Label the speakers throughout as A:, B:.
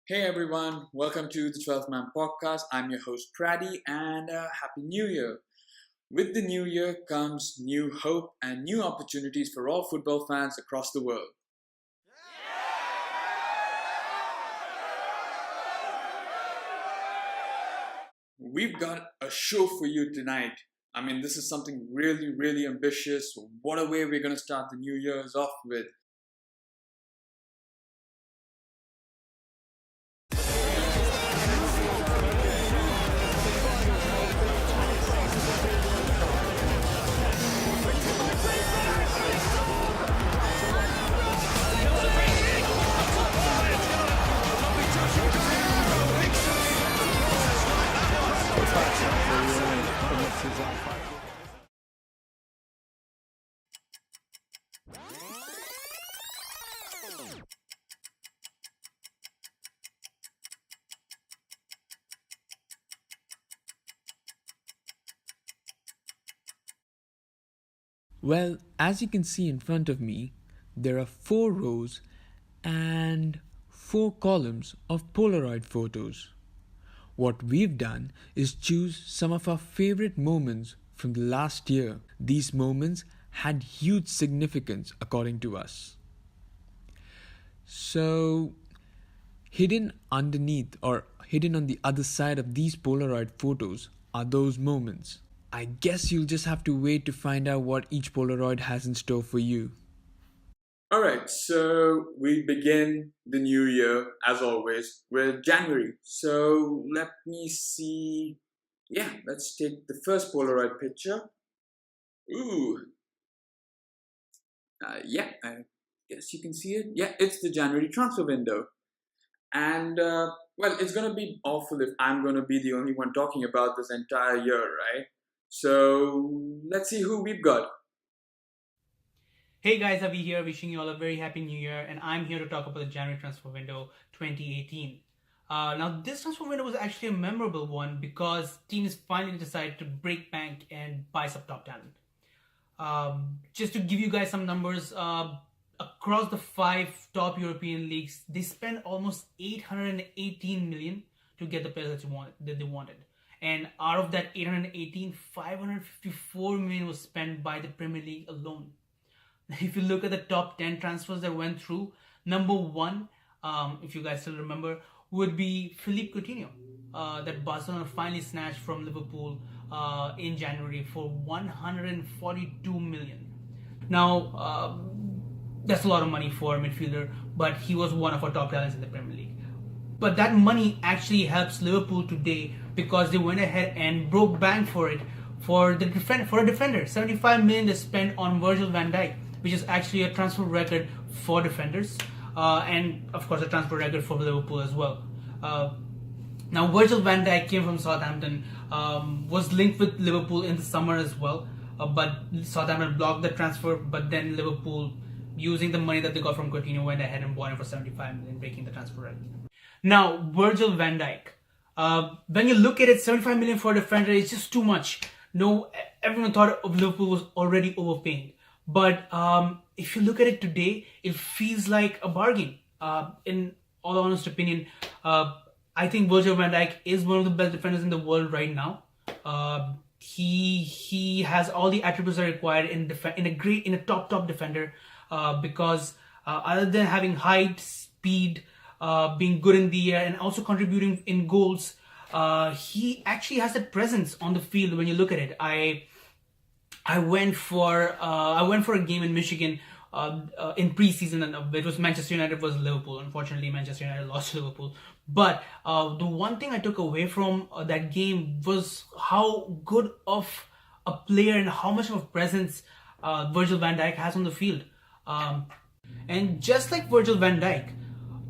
A: Hey everyone, welcome to the 12th Man Podcast. I'm your host Praddy and Happy New Year. With the new year comes new hope and new opportunities for all football fans across the world. We've got a show for you tonight. This is something really ambitious. What a way we're going to start the new year's off with.
B: Well, as you can see in front of me, there are 4 rows and 4 columns of Polaroid photos. What we've done is choose some of our favorite moments from the last year. These moments had huge significance according to us. So, hidden underneath or hidden on the other side of these Polaroid photos are those moments. I guess you'll just have to wait to find out what each Polaroid has in store for you.
A: Alright, so we begin the new year, as always, with January. So let me see. Yeah, let's take the first Polaroid picture. Ooh. I guess you can see it. Yeah, it's the January transfer window. And, it's going to be awful if I'm going to be the only one talking about this entire year, right? So let's see who we've got.
C: Hey guys, Avi here, wishing you all a very happy new year, and I'm here to talk about the January transfer window 2018. Now, this transfer window was actually a memorable one because teams finally decided to break bank and buy some top talent. Just to give you guys some numbers, across the 5 top European leagues, they spent almost 818 million to get the players that they wanted. And out of that 818, 554 million was spent by the Premier League alone. If you look at the top 10 transfers that went through, number 1, if you guys still remember, would be Philippe Coutinho, that Barcelona finally snatched from Liverpool in January for 142 million. Now, that's a lot of money for a midfielder, but he was one of our top talents in the Premier League. But that money actually helps Liverpool today because they went ahead and broke bank for it for a defender. 75 million they spent on Virgil van Dijk, which is actually a transfer record for defenders, and of course a transfer record for Liverpool as well. Now Virgil van Dijk came from Southampton, was linked with Liverpool in the summer as well, but Southampton blocked the transfer. But then Liverpool, using the money that they got from Coutinho, went ahead and bought him for 75 million, breaking the transfer record. Now Virgil van Dijk, when you look at it, 75 million for a defender is just too much. No, everyone thought of Liverpool was already overpaying. But if you look at it today, it feels like a bargain. In all honest opinion, I think Virgil van Dijk is one of the best defenders in the world right now. He has all the attributes that are required in a top defender, because other than having height, speed, being good in the air, and also contributing in goals, he actually has that presence on the field. When you look at it, I went for a game in Michigan in preseason, and it was Manchester United versus Liverpool. Unfortunately, Manchester United lost to Liverpool. But the one thing I took away from that game was how good of a player and how much of a presence Virgil van Dijk has on the field. And just like Virgil van Dijk,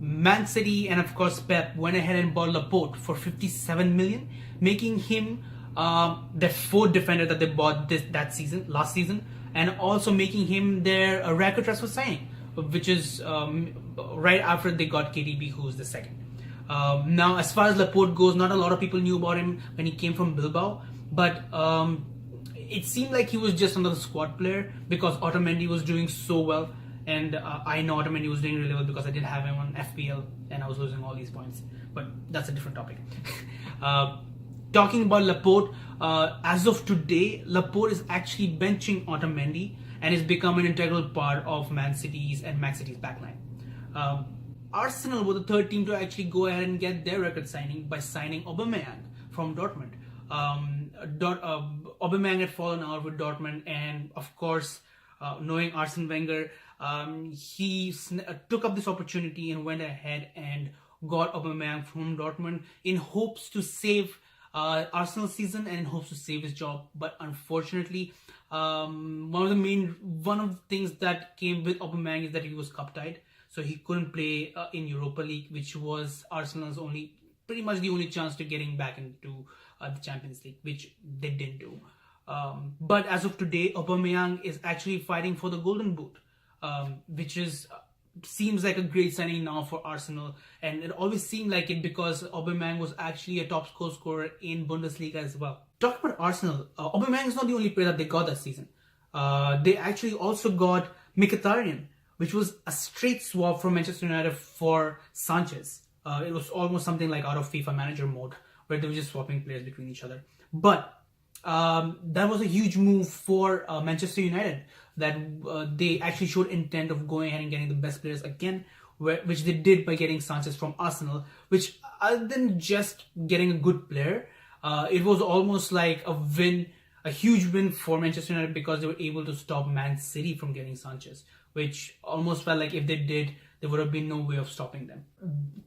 C: Man City and of course Pep went ahead and bought Laporte for 57 million, making him the 4th defender that they bought last season, and also making him their record transfer signing, which is right after they got KDB, who's the 2nd. Now, as far as Laporte goes, not a lot of people knew about him when he came from Bilbao, but it seemed like he was just another squad player because Otamendi was doing so well. and I know Otamendi was doing really well because I did have him on FPL and I was losing all these points. But that's a different topic. uh, Talking about Laporte, as of today, Laporte is actually benching Otamendi and has become an integral part of Man City's and Max City's backline. Um, Arsenal were the third team to actually go ahead and get their record signing by signing Aubameyang from Dortmund. Aubameyang had fallen out with Dortmund, and of course, knowing Arsene Wenger, he took up this opportunity and went ahead and got Aubameyang from Dortmund in hopes to save Arsenal season and in hopes to save his job. But unfortunately, one of the things that came with Aubameyang is that he was cup tied, so he couldn't play in Europa League, which was Arsenal's pretty much the only chance to getting back into the Champions League, which they didn't do. But as of today, Aubameyang is actually fighting for the Golden Boot, which is seems like a great signing now for Arsenal, and it always seemed like it because Aubameyang was actually a top scorer in Bundesliga as well. Talking about Arsenal, Aubameyang is not the only player that they got that season. They actually also got Mkhitaryan, which was a straight swap from Manchester United for Sanchez. It was almost something like out of FIFA manager mode, where they were just swapping players between each other. But that was a huge move for Manchester United, that they actually showed intent of going ahead and getting the best players again, which they did by getting Sanchez from Arsenal, which other than just getting a good player, it was almost like a huge win for Manchester United because they were able to stop Man City from getting Sanchez, which almost felt like if they did, there would have been no way of stopping them.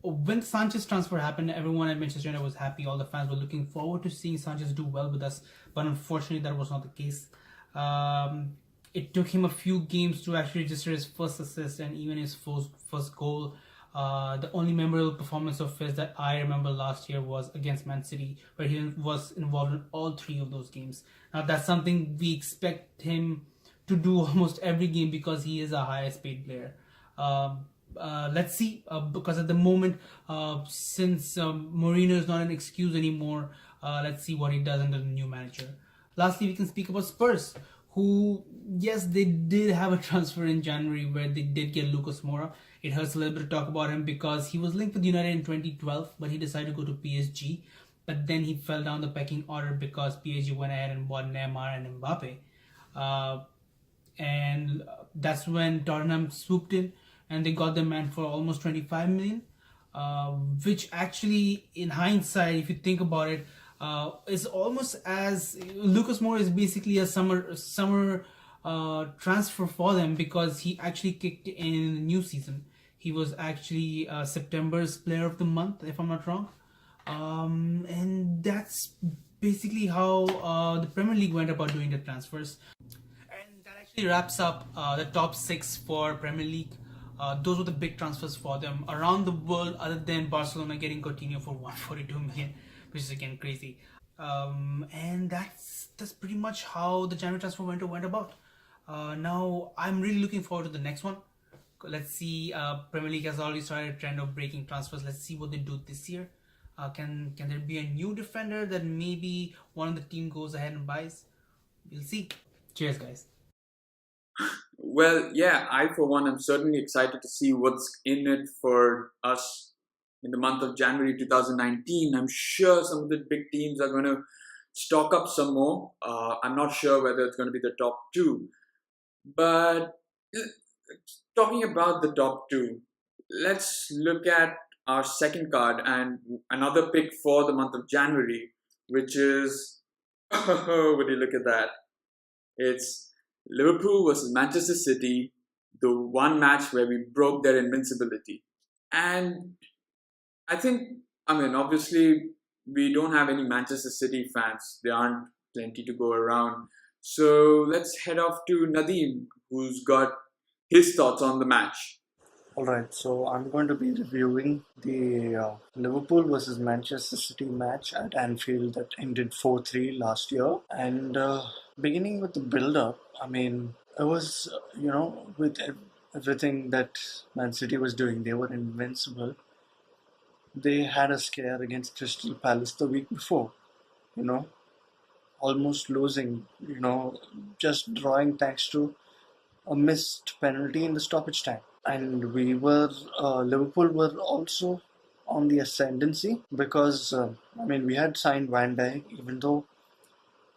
C: When Sanchez transfer happened, everyone at Manchester United was happy. All the fans were looking forward to seeing Sanchez do well with us, but unfortunately that was not the case. It took him a few games to actually register his first assist and even his first goal. The only memorable performance of his that I remember last year was against Man City, where he was involved in all three of those games. Now that's something we expect him to do almost every game because he is a highest paid player. Let's see, because at the moment, since Mourinho is not an excuse anymore, let's see what he does under the new manager. Lastly, we can speak about Spurs, who, yes, they did have a transfer in January where they did get Lucas Moura. It hurts a little bit to talk about him because he was linked with United in 2012, but he decided to go to PSG. But then he fell down the pecking order because PSG went ahead and bought Neymar and Mbappe. And that's when Tottenham swooped in and they got the man for almost 25 million, which actually, in hindsight, if you think about it, is almost as Lucas Moura is basically a summer transfer for them because he actually kicked in the new season. He was actually September's Player of the Month, if I'm not wrong, and that's basically how the Premier League went about doing the transfers. And that actually wraps up the top six for Premier League. Those were the big transfers for them around the world, other than Barcelona getting Coutinho for 142 million, which is again crazy. And that's pretty much how the January transfer window went about. Now I'm really looking forward to the next one. Let's see. Premier League has already started a trend of breaking transfers. Let's see what they do this year. Can there be a new defender that maybe one of the team goes ahead and buys? We'll see. Cheers, guys.
A: Well, yeah, I for one am certainly excited to see what's in it for us in the month of January 2019. I'm sure some of the big teams are going to stock up some more. I'm not sure whether it's going to be the top two. But talking about the top two, let's look at our second card and another pick for the month of January, which is, would you look at that? It's Liverpool versus Manchester City, the one match where we broke their invincibility. And obviously, we don't have any Manchester City fans. There aren't plenty to go around. So let's head off to Nadeem, who's got his thoughts on the match.
D: Alright, so I'm going to be reviewing the Liverpool versus Manchester City match at Anfield that ended 4-3 last year. And beginning with the build up, it was, with everything that Man City was doing, they were invincible. They had a scare against Crystal Palace the week before, almost losing, just drawing thanks to a missed penalty in the stoppage time. And Liverpool were also on the ascendancy because, we had signed Van Dijk, even though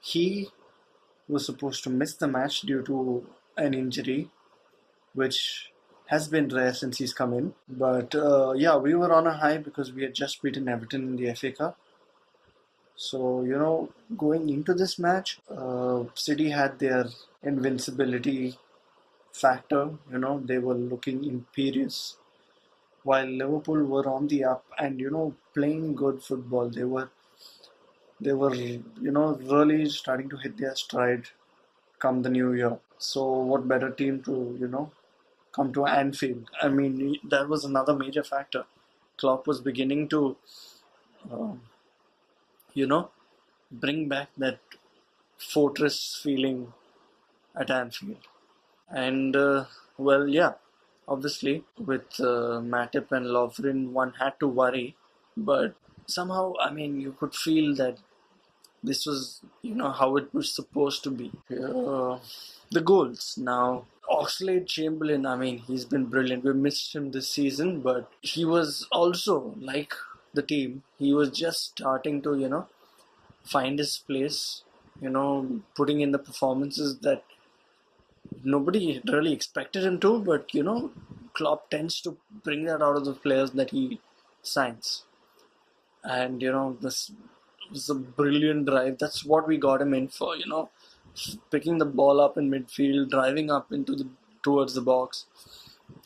D: he was supposed to miss the match due to an injury, which has been rare since he's come in. But yeah, we were on a high because we had just beaten Everton in the FA Cup. So, going into this match, City had their invincibility factor. They were looking imperious, while Liverpool were on the up and playing good football. They were really starting to hit their stride come the new year. So, what better team to come to Anfield? I mean, that was another major factor. Klopp was beginning to, uh, you know, bring back that fortress feeling at Anfield. And yeah, obviously with Matip and Lovren, one had to worry, but somehow, you could feel that this was, how it was supposed to be. The goals now. Oxlade Chamberlain, he's been brilliant. We missed him this season, but he was also like the team. He was just starting to, find his place. Putting in the performances that nobody really expected him to, but Klopp tends to bring that out of the players that he signs. And this was a brilliant drive. That's what we got him in for. Picking the ball up in midfield, driving up into the towards the box,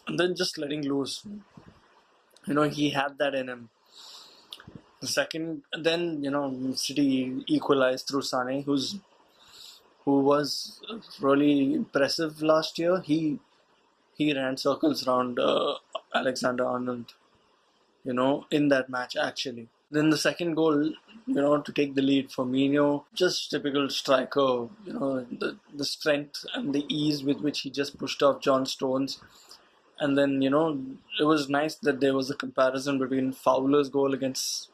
D: and then just letting loose. He had that in him. The second, then City equalized through Sane, who was really impressive last year. He ran circles around Alexander Arnold, in that match actually. Then the second goal, to take the lead for Mino, just typical striker, the strength and the ease with which he just pushed off John Stones. And then, it was nice that there was a comparison between Fowler's goal against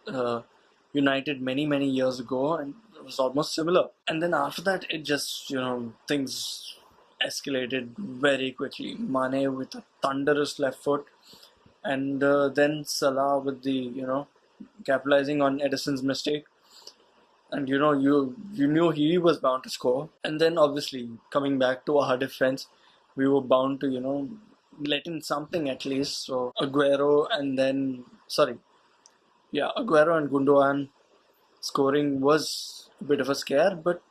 D: United many, many years ago, and it was almost similar. And then after that, it just, things escalated very quickly. Mane with a thunderous left foot, and then Salah with the, capitalizing on Edison's mistake. And you knew he was bound to score. And then obviously coming back to our defense, we were bound to let in something at least. So Aguero and Gundogan scoring was a bit of a scare, but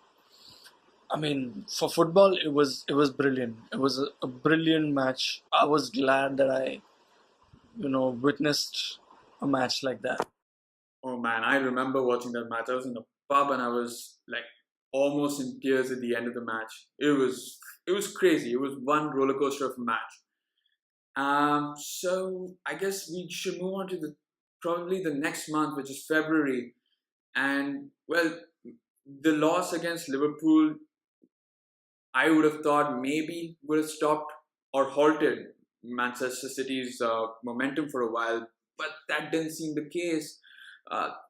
D: for football it was brilliant. It was a brilliant match. I was glad that I witnessed a match like that.
A: Oh man, I remember watching that match. I was in the pub and I was like almost in tears at the end of the match. It was crazy. It was one roller coaster of a match. So I guess we should move on to the probably the next month, which is February. And well, the loss against Liverpool, I would have thought maybe would have stopped or halted Manchester City's momentum for a while, but that didn't seem the case.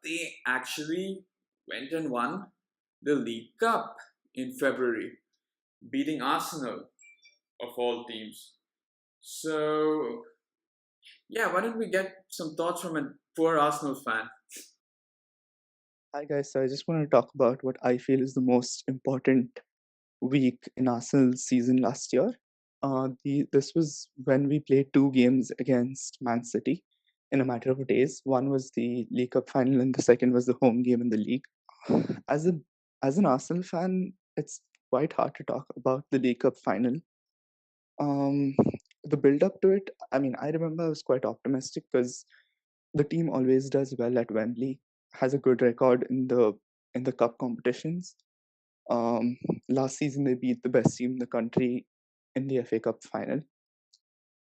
A: They actually went and won the League Cup in February, beating Arsenal of all teams. So, yeah, why don't we get some thoughts from a poor Arsenal fan?
E: Hi guys, so I just want to talk about what I feel is the most important week in Arsenal's season last year. This was when we played two games against Man City in a matter of days. One was the League Cup final, and the second was the home game in the league. As an Arsenal fan, it's quite hard to talk about the League Cup final. The build up to it, I remember I was quite optimistic because the team always does well at Wembley, has a good record in the cup competitions. Last season they beat the best team in the country in the FA Cup final,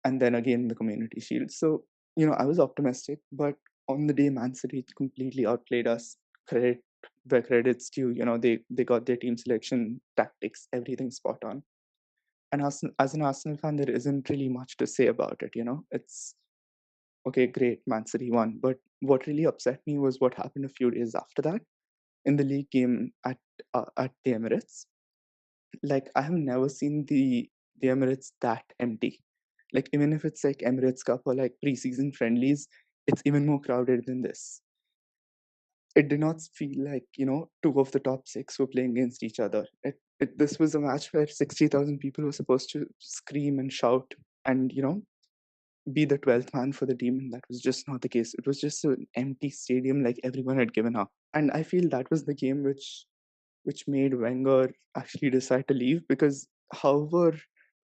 E: and then again in the Community Shield. So I was optimistic, but on the day Man City completely outplayed us. Credit where credit's due. They got their team selection, tactics, everything spot on. And as an Arsenal fan, there isn't really much to say about it. It's okay, great, Man City won. But what really upset me was what happened a few days after that in the league game at the Emirates. Like, I have never seen the Emirates that empty. Like even if it's like Emirates Cup or like preseason friendlies, it's even more crowded than this. It did not feel like, two of the top six were playing against each other. This was a match where 60,000 people were supposed to scream and shout and, be the 12th man for the team. And that was just not the case. It was just an empty stadium, like everyone had given up. And I feel that was the game which made Wenger actually decide to leave, because however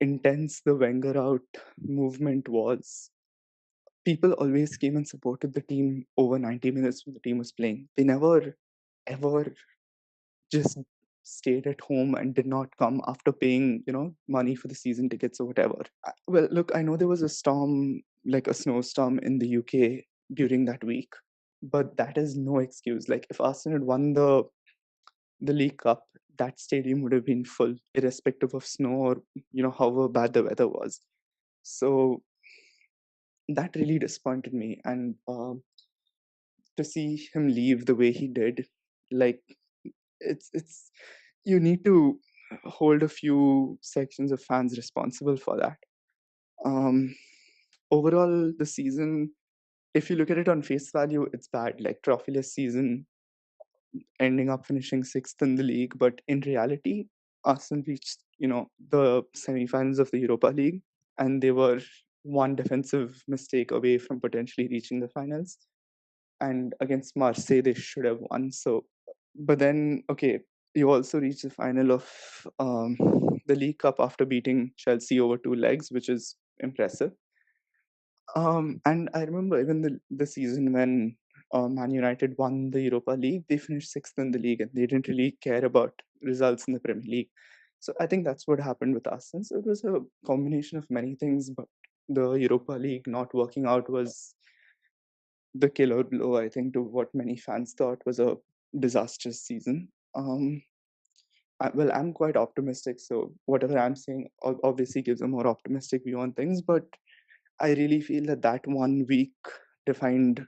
E: intense the Wenger out movement was, people always came and supported the team over 90 minutes when the team was playing. They never ever just stayed at home and did not come after paying, money for the season tickets or whatever. Well, look, I know there was a storm, like a snowstorm in the UK during that week, but that is no excuse. Like if Arsenal had won the League Cup, that stadium would have been full, irrespective of snow or however bad the weather was. So that really disappointed me, and to see him leave the way he did, like it's you need to hold a few sections of fans responsible for that. Um, Overall, the season, if you look at it on face value, it's bad. Like trophyless season, ending up finishing sixth in the league. But in reality, Arsenal reached, the semi-finals of the Europa League, and they were one defensive mistake away from potentially reaching the finals. And against Marseille, they should have won. So, but then, okay, you also reached the final of the League Cup after beating Chelsea over two legs, which is impressive. And I remember even the season when Man United won the Europa League, they finished sixth in the league and they didn't really care about results in the Premier League. So I think that's what happened with us. And so it was a combination of many things, but the Europa League not working out was the killer blow, I think, to what many fans thought was a disastrous season. Well, I'm quite optimistic, so whatever I'm saying obviously gives a more optimistic view on things, but I really feel that that 1 week defined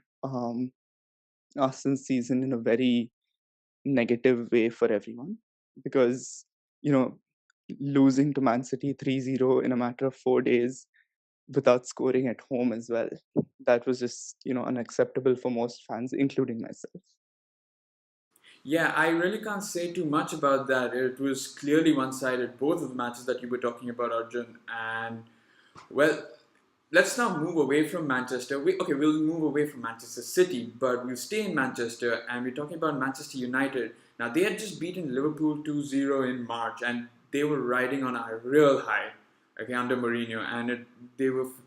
E: Arsenal's season in a very negative way for everyone, because, you know, losing to Man City 3-0 in a matter of 4 days without scoring at home as well, that was just, unacceptable for most fans, including myself.
A: Yeah, I really can't say too much about that. It was clearly one-sided, both of the matches that you were talking about, Arjun. And well, let's now move away from Manchester. We'll move away from Manchester City, but we'll stay in Manchester, and we're talking about Manchester United. Now, they had just beaten Liverpool 2-0 in March, and they were riding on a real high, okay, under Mourinho, and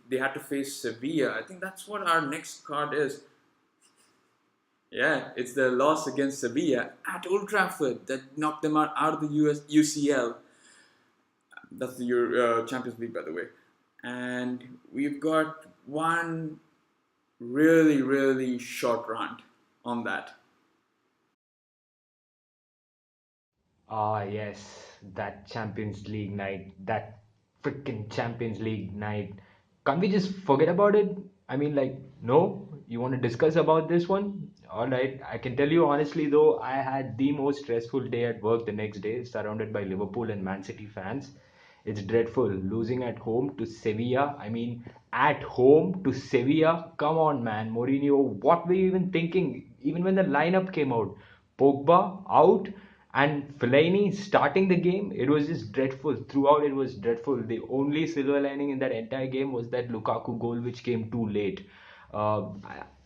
A: they had to face Sevilla. I think that's what our next card is. Yeah, it's the loss against Sevilla at Old Trafford that knocked them out of the UCL. That's the Champions League, by the way. And we've got one really, really short rant on that.
F: Ah, yes, that Champions League night, that freaking Champions League night. Can't we just forget about it? I mean, like, no, you want to discuss about this one? All right, I can tell you honestly, though, I had the most stressful day at work the next day, surrounded by Liverpool and Man City fans. It's dreadful. Losing at home to Sevilla. I mean, at home to Sevilla. Come on, man. Mourinho, what were you even thinking? Even when the lineup came out, Pogba out and Fellaini starting the game, it was just dreadful. Throughout, it was dreadful. The only silver lining in that entire game was that Lukaku goal, which came too late. Uh,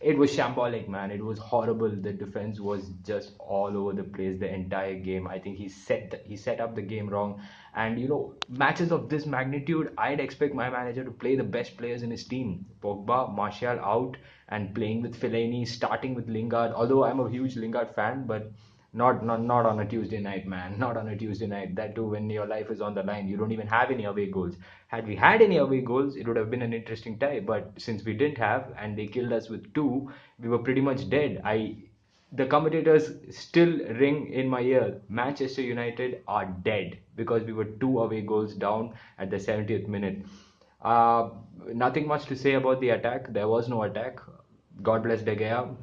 F: it was shambolic, man. It was horrible. The defense was just all over the place the entire game. I think he set up the game wrong. And matches of this magnitude, I'd expect my manager to play the best players in his team. Pogba, Martial out, and playing with Fellaini, starting with Lingard. Although I'm a huge Lingard fan, but not on a Tuesday night, man. Not on a Tuesday night. That too, when your life is on the line, you don't even have any away goals. Had we had any away goals, it would have been an interesting tie. But since we didn't have, and they killed us with two, we were pretty much dead. The commentators still ring in my ear. Manchester United are dead because we were two away goals down at the 70th minute. Uh, Nothing much to say about the attack. There was no attack. God bless De Gea.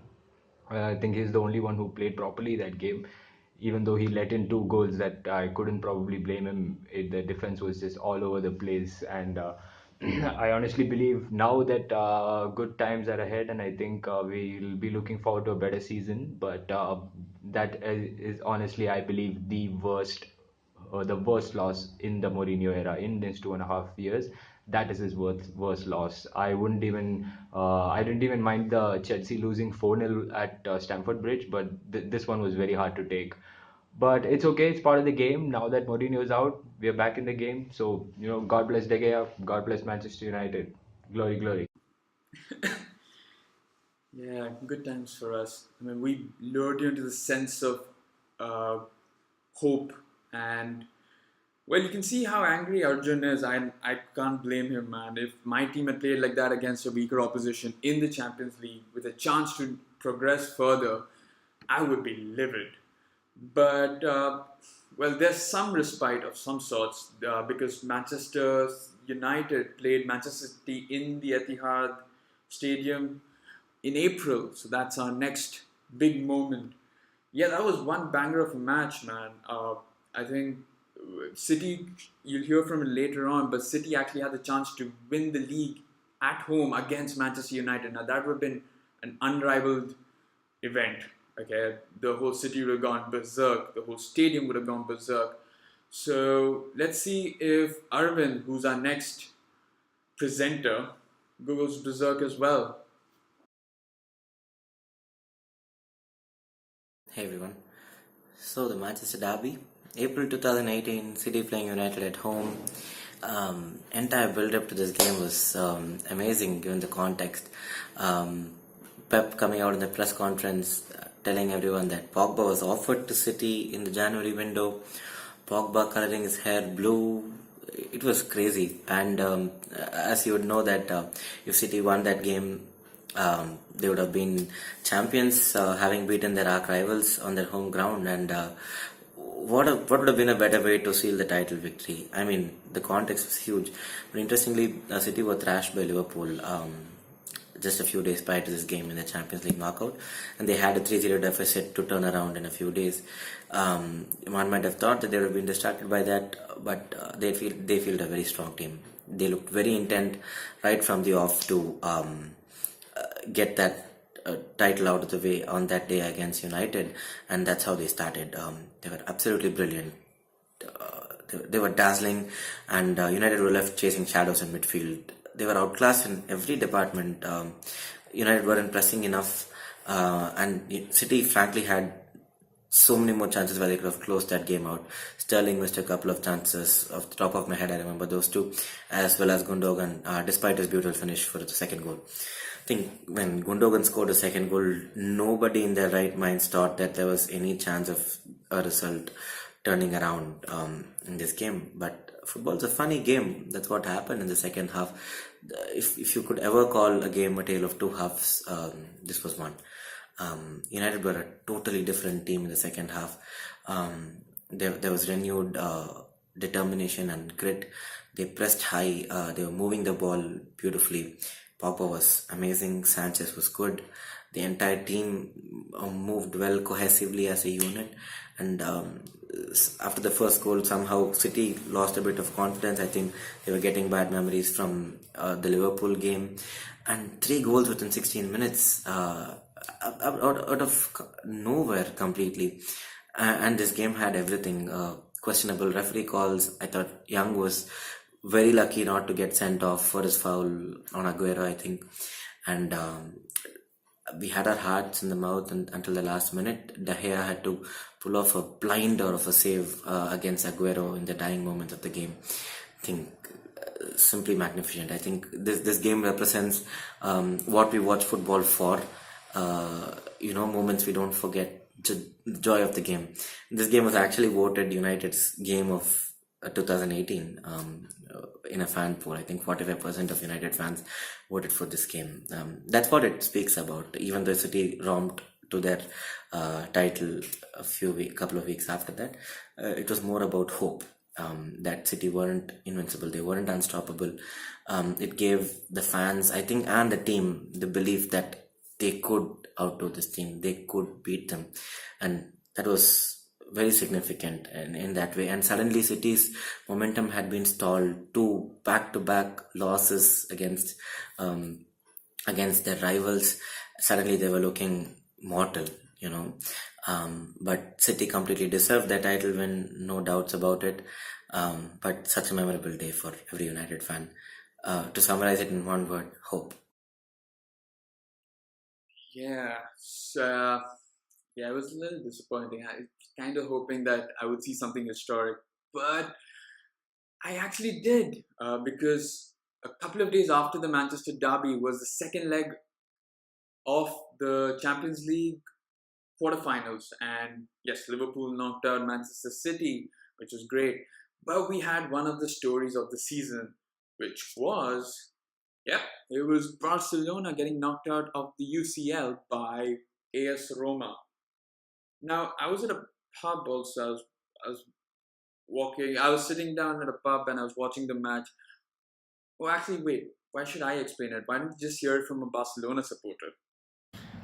F: I think he's the only one who played properly that game. Even though he let in two goals that I couldn't probably blame him. The defense was just all over the place, and I honestly believe now that good times are ahead, and I think we'll be looking forward to a better season. But that is honestly, I believe, the worst loss in the Mourinho era in these 2.5 years. That is his worst loss. I didn't even mind the Chelsea losing 4-0 at Stamford Bridge, but this one was very hard to take. But it's okay. It's part of the game. Now that Mourinho is out, we are back in the game. So, God bless De Gea. God bless Manchester United. Glory, glory.
A: Yeah, good times for us. I mean, we lured you into the sense of uh, hope, and well, you can see how angry Arjun is. I can't blame him, man. If my team had played like that against a weaker opposition in the Champions League with a chance to progress further, I would be livid. But well, there's some respite of some sorts because Manchester United played Manchester City in the Etihad Stadium in April, so that's our next big moment. Yeah, that was one banger of a match, man. I think City, you'll hear from it later on, but City actually had the chance to win the league at home against Manchester United. Now, that would have been an unrivaled event. Okay, the whole city would have gone berserk, the whole stadium would have gone berserk. So, let's see if Arvind, who's our next presenter, goes berserk as well.
G: Hey everyone. So the Manchester Derby, April 2018, City playing United at home. Entire build-up to this game was amazing given the context. Pep coming out in the press conference telling everyone that Pogba was offered to City in the January window. Pogba coloring his hair blue. It was crazy, and as you would know that if City won that game, they would have been champions, having beaten their arch rivals on their home ground. And what would have been a better way to seal the title victory? I mean, the context was huge. But interestingly, City were thrashed by Liverpool just a few days prior to this game in the Champions League knockout, and they had a 3-0 deficit to turn around in a few days. One might have thought that they would have been distracted by that, but they feel a very strong team. They looked very intent right from the off to get that title out of the way on that day against United, and that's how they started. They were absolutely brilliant. They were dazzling, and United were left chasing shadows in midfield. They were outclassed in every department. United weren't pressing enough, and City frankly had so many more chances where they could have closed that game out. Sterling missed a couple of chances. Off the top of my head, I remember those two, as well as Gundogan, despite his beautiful finish for the second goal. I think when Gundogan scored a second goal, nobody in their right minds thought that there was any chance of a result turning around in this game. But football's a funny game. That's what happened in the second half. If you could ever call a game a tale of two halves, this was one. United were a totally different team in the second half. There was renewed determination and grit. They pressed high. They were moving the ball beautifully. Pogba was amazing. Sanchez was good. The entire team moved well cohesively as a unit. And after the first goal, somehow City lost a bit of confidence. I think they were getting bad memories from the Liverpool game. And 3 goals within 16 minutes. Out of nowhere completely, and this game had everything. Questionable referee calls. I thought Young was very lucky not to get sent off for his foul on Aguero, I think, and we had our hearts in the mouth until the last minute. De Gea had to pull off a blinder of a save against Aguero in the dying moments of the game. I think simply magnificent. I think this game represents what we watch football for. Moments we don't forget, the joy of the game. This game was actually voted United's game of 2018 in a fan poll. I think 45% of United fans voted for this game. That's what it speaks about. Even though City romped to their title couple of weeks after that, it was more about hope. That City weren't invincible, they weren't unstoppable. It gave the fans, I think, and the team the belief that they could outdo this team, they could beat them, and that was very significant in that way. And suddenly City's momentum had been stalled. Two back-to-back losses against their rivals. Suddenly they were looking mortal, you know. But City completely deserved their title win, no doubts about it. But such a memorable day for every United fan. To summarize it in one word, hope.
A: Yeah, so yeah, it was a little disappointing. I was kind of hoping that I would see something historic, but I actually did because a couple of days after the Manchester derby was the second leg of the Champions League quarterfinals, and yes, Liverpool knocked out Manchester City, which was great. But we had one of the stories of the season, which was, yeah, it was Barcelona getting knocked out of the UCL by AS Roma. Now, I was at a pub also. I was sitting down at a pub and I was watching the match. Oh, actually, wait, why should I explain it? Why don't you just hear it from a Barcelona supporter?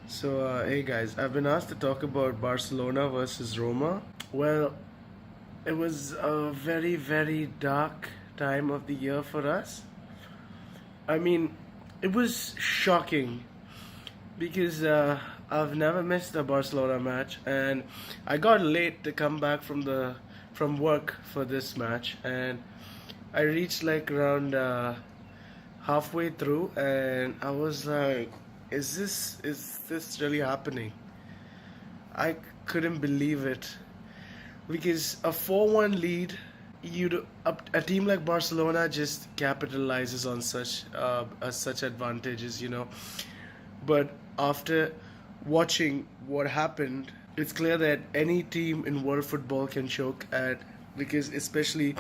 H: So, hey guys, I've been asked to talk about Barcelona versus Roma. Well, it was a very, very dark time of the year for us. I mean, it was shocking because I've never missed a Barcelona match, and I got late to come back from work for this match, and I reached like around halfway through, and I was like, "Is this really happening?" I couldn't believe it because a 4-1 lead, a team like Barcelona just capitalizes on such advantages, you know. But after watching what happened, it's clear that any team in world football can choke at, because especially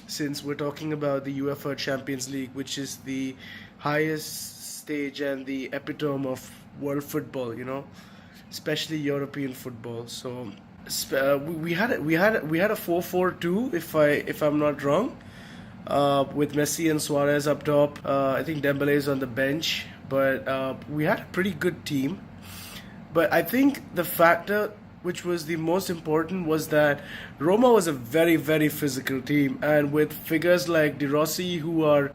H: since we're talking about the UEFA Champions League, which is the highest stage and the epitome of world football, you know, especially European football. So we had a 4-4-2, if I'm not wrong, with Messi and Suarez up top. I think Dembele is on the bench, but we had a pretty good team. But I think the factor which was the most important was that Roma was a very, very physical team, and with figures like De Rossi,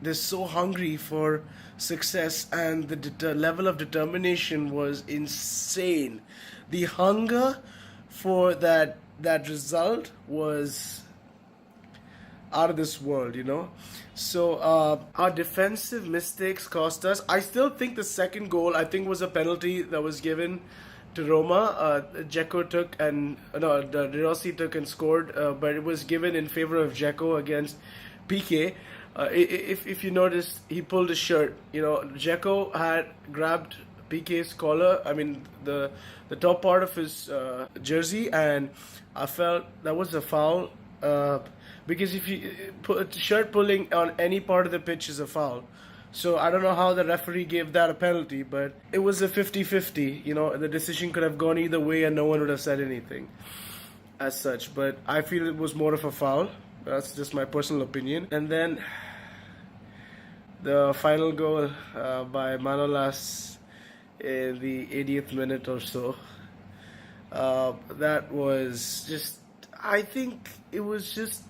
H: they're so hungry for success, and the level of determination was insane. The hunger for that result was out of this world, you know. So our defensive mistakes cost us. I still think the second goal, I think, was a penalty that was given to Roma. Dzeko took and De Rossi took and scored, but it was given in favor of Dzeko against Piqué. If you noticed, he pulled his shirt. You know, Dzeko had grabbed Piqué's collar. I mean, the top part of his jersey, and I felt that was a foul. Because if you put shirt pulling on any part of the pitch is a foul. So I don't know how the referee gave that a penalty, but it was a 50-50. You know, the decision could have gone either way and no one would have said anything as such. But I feel it was more of a foul. That's just my personal opinion. And then the final goal by Manolas in the 80th minute or so. That was just, I think it was just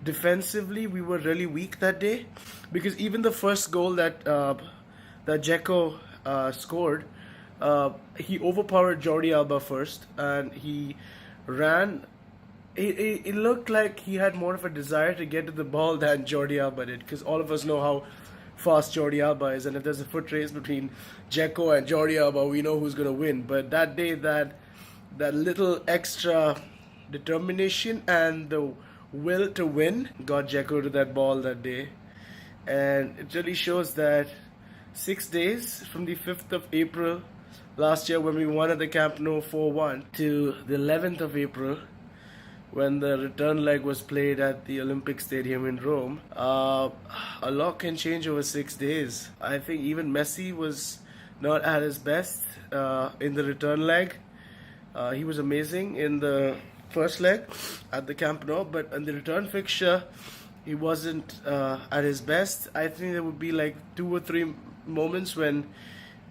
H: defensively we were really weak that day, because even the first goal that Dzeko scored, he overpowered Jordi Alba first, and he ran. It looked like he had more of a desire to get to the ball than Jordi Alba did, because all of us know how fast Jordi Alba is, and if there's a foot race between Dzeko and Jordi Alba, we know who's going to win. But that day, that little extra determination and the will to win got Dzeko to that ball that day. And it really shows that 6 days from the 5th of April last year, when we won at the Camp Nou 4-1, to the 11th of April when the return leg was played at the Olympic Stadium in Rome, a lot can change over 6 days. I think even Messi was not at his best in the return leg. He was amazing in the first leg at the Camp Nou, but in the return fixture, he wasn't at his best. I think there would be like 2 or 3 moments when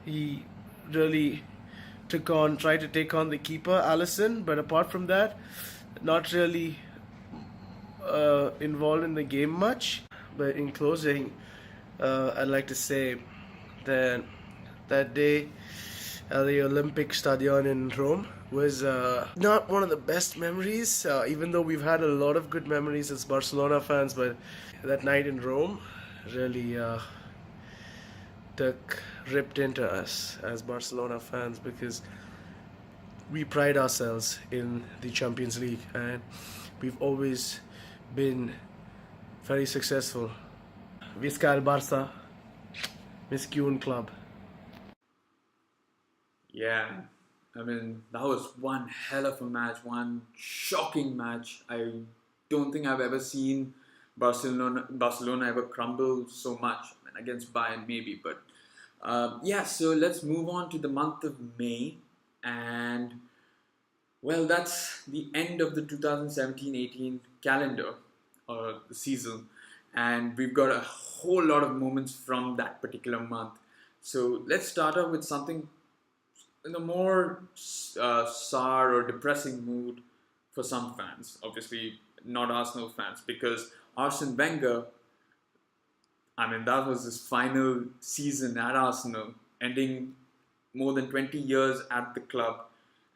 H: he really tried to take on the keeper, Alisson. But apart from that, not really involved in the game much. But in closing, I'd like to say that that day at the Olympic Stadion in Rome was not one of the best memories, even though we've had a lot of good memories as Barcelona fans. But that night in Rome really ripped into us as Barcelona fans because we pride ourselves in the Champions League and we've always been very successful. Visca el Barça, Miscune Club.
A: Yeah, I mean, that was one hell of a match, one shocking match. I don't think I've ever seen Barcelona ever crumble so much. I mean, against Bayern, maybe, but yeah. So let's move on to the month of May, and well, that's the end of the 2017-18 calendar or the season, and we've got a whole lot of moments from that particular month. So let's start off with something in a more sour or depressing mood for some fans. Obviously, not Arsenal fans, because Arsene Wenger, I mean, that was his final season at Arsenal, ending more than 20 years at the club.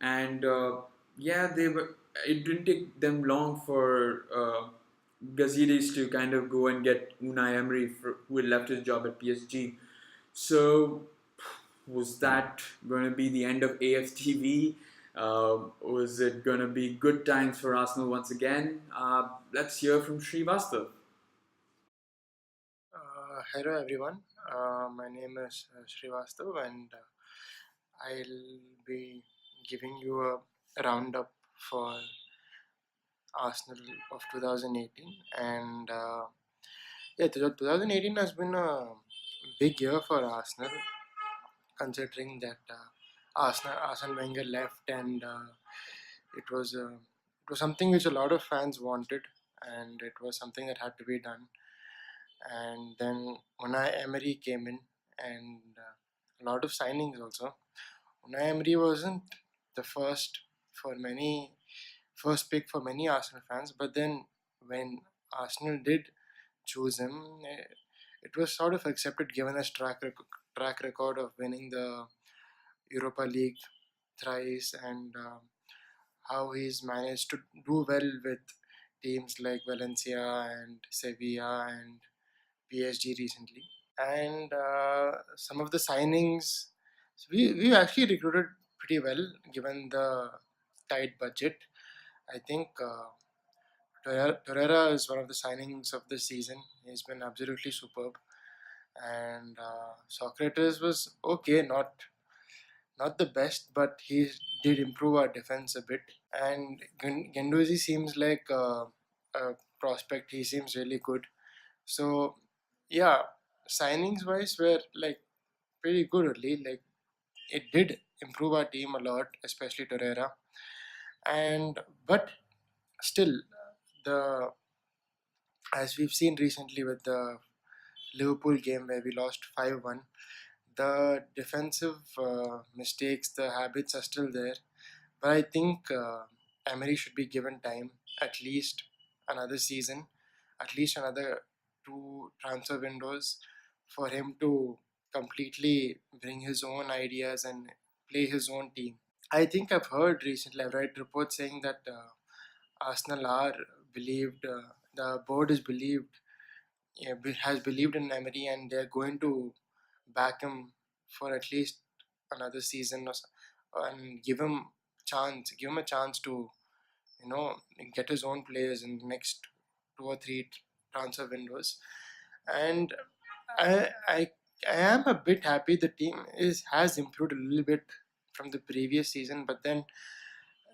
A: And yeah, they were. It didn't take them long for Gazidis to kind of go and get Unai Emery, who had left his job at PSG. So was that going to be the end of AFTV? Was it going to be good times for Arsenal once again? Let's hear from Srivastav.
I: Hello everyone, my name is Srivastav and I'll be giving you a roundup for Arsenal of 2018 and yeah, 2018 has been a big year for Arsenal considering that Arsene Wenger left and it was something which a lot of fans wanted and it was something that had to be done. And then Unai Emery came in, and a lot of signings also. Unai Emery wasn't the first pick for many Arsenal fans, but then when Arsenal did choose him, it was sort of accepted given his track record of winning the Europa League thrice and how he's managed to do well with teams like Valencia and Sevilla and PSG recently. And some of the signings, so we actually recruited pretty well given the tight budget. I think Torreira is one of the signings of the season. He's been absolutely superb. And Socrates was okay, not the best, but he did improve our defense a bit. And Genduzi seems like a prospect. He seems really good. So yeah, signings wise were like pretty good only. Like it did improve our team a lot, especially Torreira. And but still, the as we've seen recently with the Liverpool game where we lost 5-1, the defensive mistakes, the habits are still there. But I think Emery should be given time, at least another season, at least another two transfer windows for him to completely bring his own ideas and play his own team. I think I've heard recently, I've read reports saying that Arsenal are believed, the board is believed, yeah, has believed in Emery and they're going to back him for at least another season and give him a chance to you know get his own players in the next two or three transfer windows. And I I I am a bit happy the team is has improved a little bit from the previous season, but then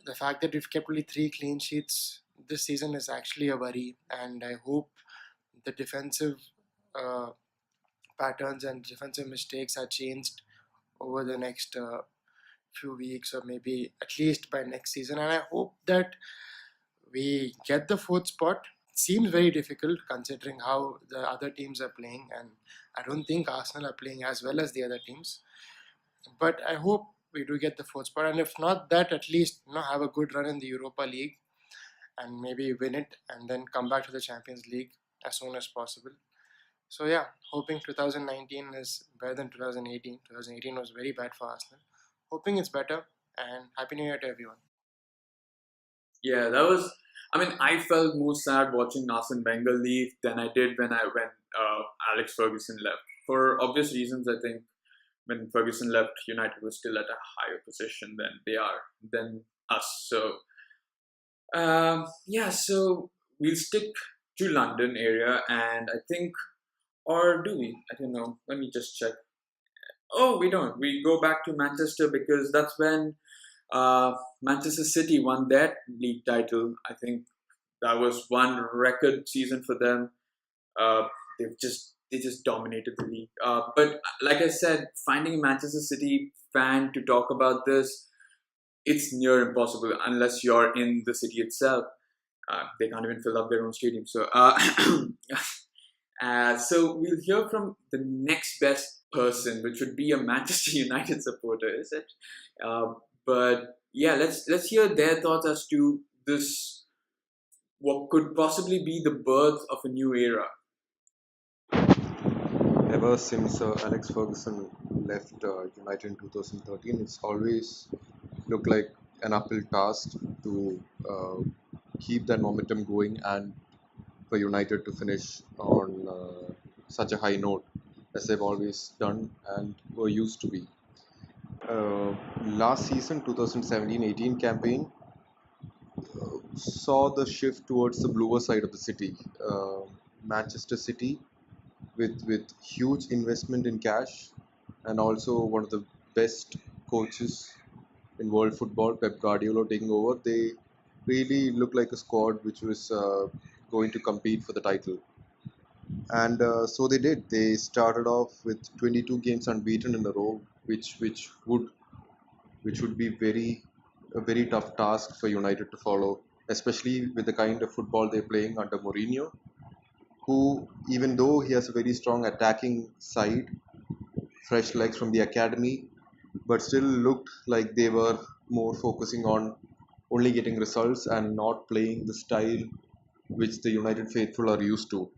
I: the fact that we've kept only three clean sheets this season is actually a worry, and I hope the defensive uh, patterns and defensive mistakes are changed over the next few weeks or maybe at least by next season. And I hope that we get the fourth spot. Seems very difficult considering how the other teams are playing, and I don't think Arsenal are playing as well as the other teams. But I hope we do get the fourth spot, and if not that, at least have a good run in the Europa League. and maybe win it and then come back to the Champions League as soon as possible. So yeah, hoping 2019 is better than 2018. 2018 was very bad for Arsenal. Hoping it's better, and Happy New Year to everyone.
A: Yeah, that was. I mean, I felt more sad watching Arsene Wenger leave than I did when Alex Ferguson left. For obvious reasons, I think when Ferguson left, United was still at a higher position than us. So yeah, so we'll stick to London area, and I think, or do we? I don't know. Let me just check. Oh, we don't. We go back to Manchester because that's when Manchester City won their league title. I think that was one record season for them. Uh, they just dominated the league. But like I said, finding a Manchester City fan to talk about this, it's near impossible unless you're in the city itself. They can't even fill up their own stadium. So, so we'll hear from the next best person, which would be a Manchester United supporter, is it? But yeah, let's hear their thoughts as to this. What could possibly be the birth of a new era?
J: Ever since Alex Ferguson left United in 2013, it's always looked like an uphill task to keep that momentum going and for United to finish on such a high note as they've always done and were used to be. Uh, Last season, 2017-18 campaign, saw the shift towards the bluer side of the city. Manchester City with huge investment in cash and also one of the best coaches in world football, Pep Guardiola taking over, they really looked like a squad which was going to compete for the title. And so they did. They started off with 22 games unbeaten in a row, which would be a very tough task for United to follow, especially with the kind of football they're playing under Mourinho, who, even though he has a very strong attacking side, fresh legs from the academy, but still looked like they were more focusing on only getting results and not playing the style which the United faithful are used to.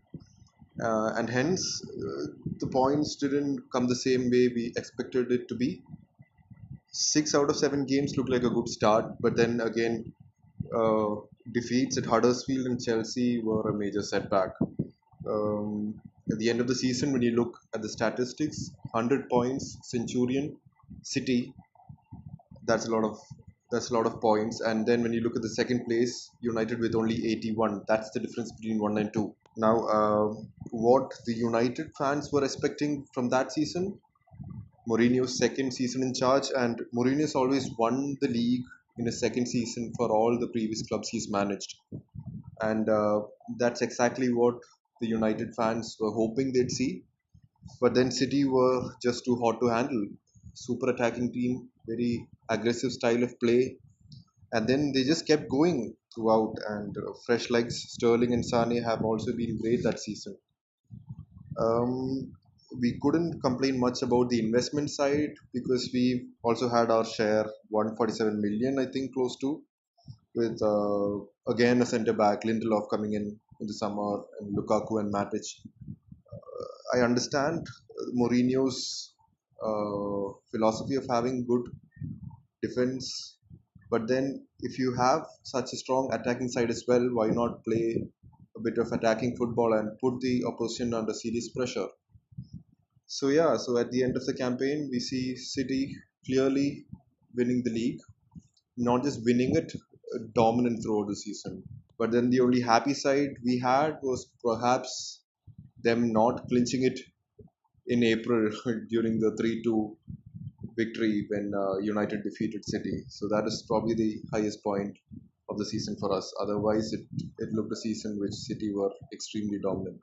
J: And hence, the points didn't come the same way we expected it to be. 6 out of 7 games looked like a good start, but then again, uh, defeats at Huddersfield and Chelsea were a major setback. At the end of the season, when you look at the statistics, 100 points, Centurion, City, that's a lot of points. And then when you look at the second place, United with only 81, that's the difference between 1 and 2. Now, what the United fans were expecting from that season, Mourinho's second season in charge, and Mourinho's always won the league in a second season for all the previous clubs he's managed. And that's exactly what the United fans were hoping they'd see. But then City were just too hot to handle. Super attacking team, very aggressive style of play, and then they just kept going throughout. And fresh legs, Sterling and Sane have also been great that season. Um, we couldn't complain much about the investment side because we also had our share, 147 million, I think, close to, with again a centre back, Lindelof coming in the summer, and Lukaku and Matic. I understand Mourinho's philosophy of having good defense, but then if you have such a strong attacking side as well, why not play a bit of attacking football and put the opposition under serious pressure? So yeah, so at the end of the campaign, we see City clearly winning the league, not just winning it, dominant throughout the season. But then the only happy side we had was perhaps them not clinching it in April during the 3-2 victory when United defeated City. So that is probably the highest point of the season for us. Otherwise, it looked a season which City were extremely dominant.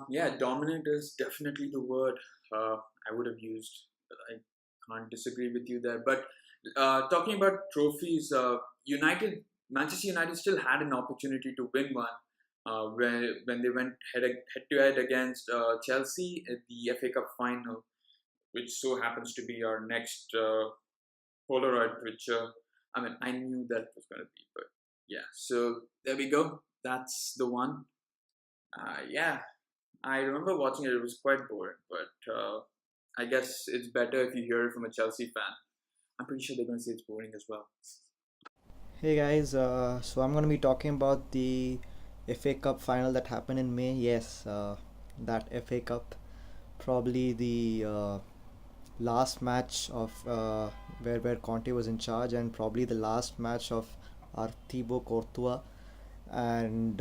A: Yeah, dominant is definitely the word I would have used. I can't disagree with you there. But talking about trophies, Manchester United still had an opportunity to win one when they went head to head against Chelsea at the FA Cup final, which so happens to be our next Polaroid picture. I mean, I knew that was going to be, but yeah. So there we go. That's the one. Yeah, I remember watching it. It was quite boring, but I guess it's better if you hear it from a Chelsea fan. I'm pretty sure they're going to say it's boring as well.
K: Hey guys, so I'm going to be talking about the FA Cup final that happened in May. Yes, that FA Cup, probably the last match of where Conte was in charge, and probably the last match of our Thibaut Courtois, and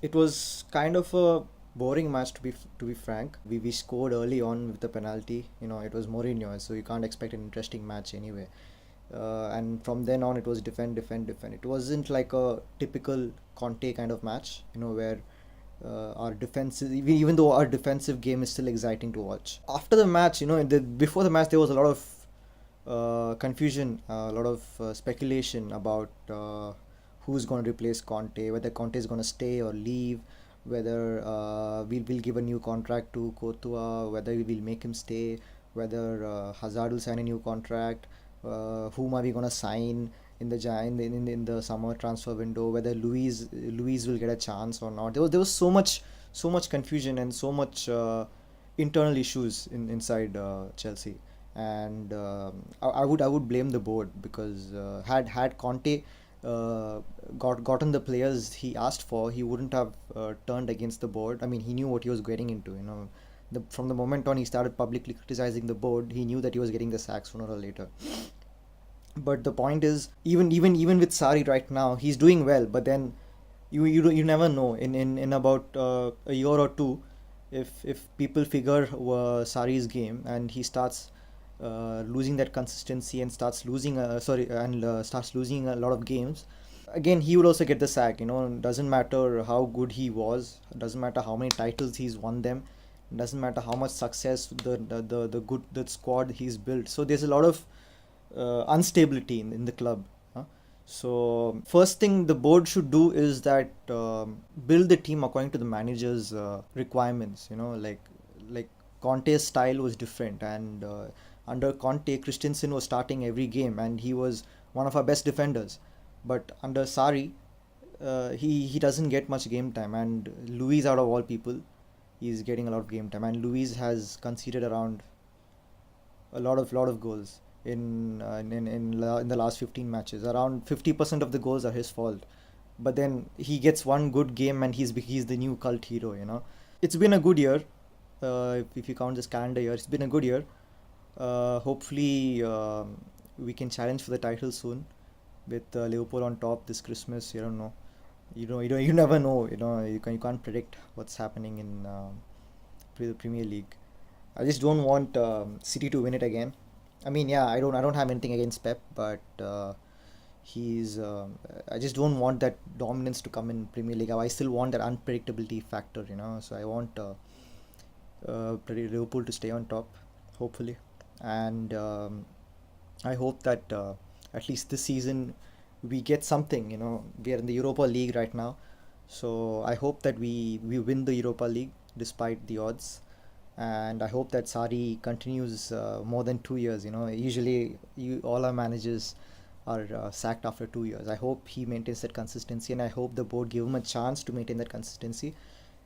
K: it was kind of a boring match to be frank. We scored early on with the penalty. You know, it was Mourinho, so you can't expect an interesting match anyway. And from then on, it was defend, defend, defend. It wasn't like a typical Conte kind of match, you know, where our defensive, even though our defensive game is still exciting to watch. After the match, you know, before the match, there was a lot of confusion, a lot of speculation about who's going to replace Conte, whether Conte is going to stay or leave, whether we'll give a new contract to Courtois, whether we will make him stay, whether Hazard will sign a new contract, whom are we going to sign in the in the summer transfer window, whether Luis will get a chance or not. There was so much confusion and so much internal issues inside Chelsea, and I would blame the board because had Conte gotten the players he asked for, he wouldn't have turned against the board. I mean, he knew what he was getting into. You know, from the moment on he started publicly criticizing the board, he knew that he was getting the sack sooner or later. But the point is, even with Sarri right now, he's doing well. But then you never know. In about a year or two, if people figure Sarri's game and he starts losing that consistency and starts losing starts losing a lot of games, again he would also get the sack. You know, doesn't matter how good he was, doesn't matter how many titles he's won them, doesn't matter how much success the squad he's built. So there's a lot of instability in the club. So first thing the board should do is that build the team according to the manager's requirements. You know, like Conte's style was different, and under Conte, Christensen was starting every game, and he was one of our best defenders. But under Sarri, he doesn't get much game time, and Luis, out of all people, he's getting a lot of game time, and Luis has conceded around a lot of goals in the last 15 matches. Around 50% of the goals are his fault. But then he gets one good game and he's the new cult hero. You know, it's been a good year. If you count this calendar year, it's been a good year. Hopefully, we can challenge for the title soon with Liverpool on top this Christmas. You don't know. You never know. You know, you can't predict what's happening in the Premier League. I just don't want City to win it again. I mean, yeah, I don't have anything against Pep, but he's. I just don't want that dominance to come in Premier League. I still want that unpredictability factor, you know. So I want Liverpool to stay on top, hopefully, and I hope that at least this season we get something. You know, we are in the Europa League right now, so I hope that we win the Europa League despite the odds. And I hope that Sarri continues more than 2 years. You know, usually all our managers are sacked after 2 years. I hope he maintains that consistency, and I hope the board give him a chance to maintain that consistency.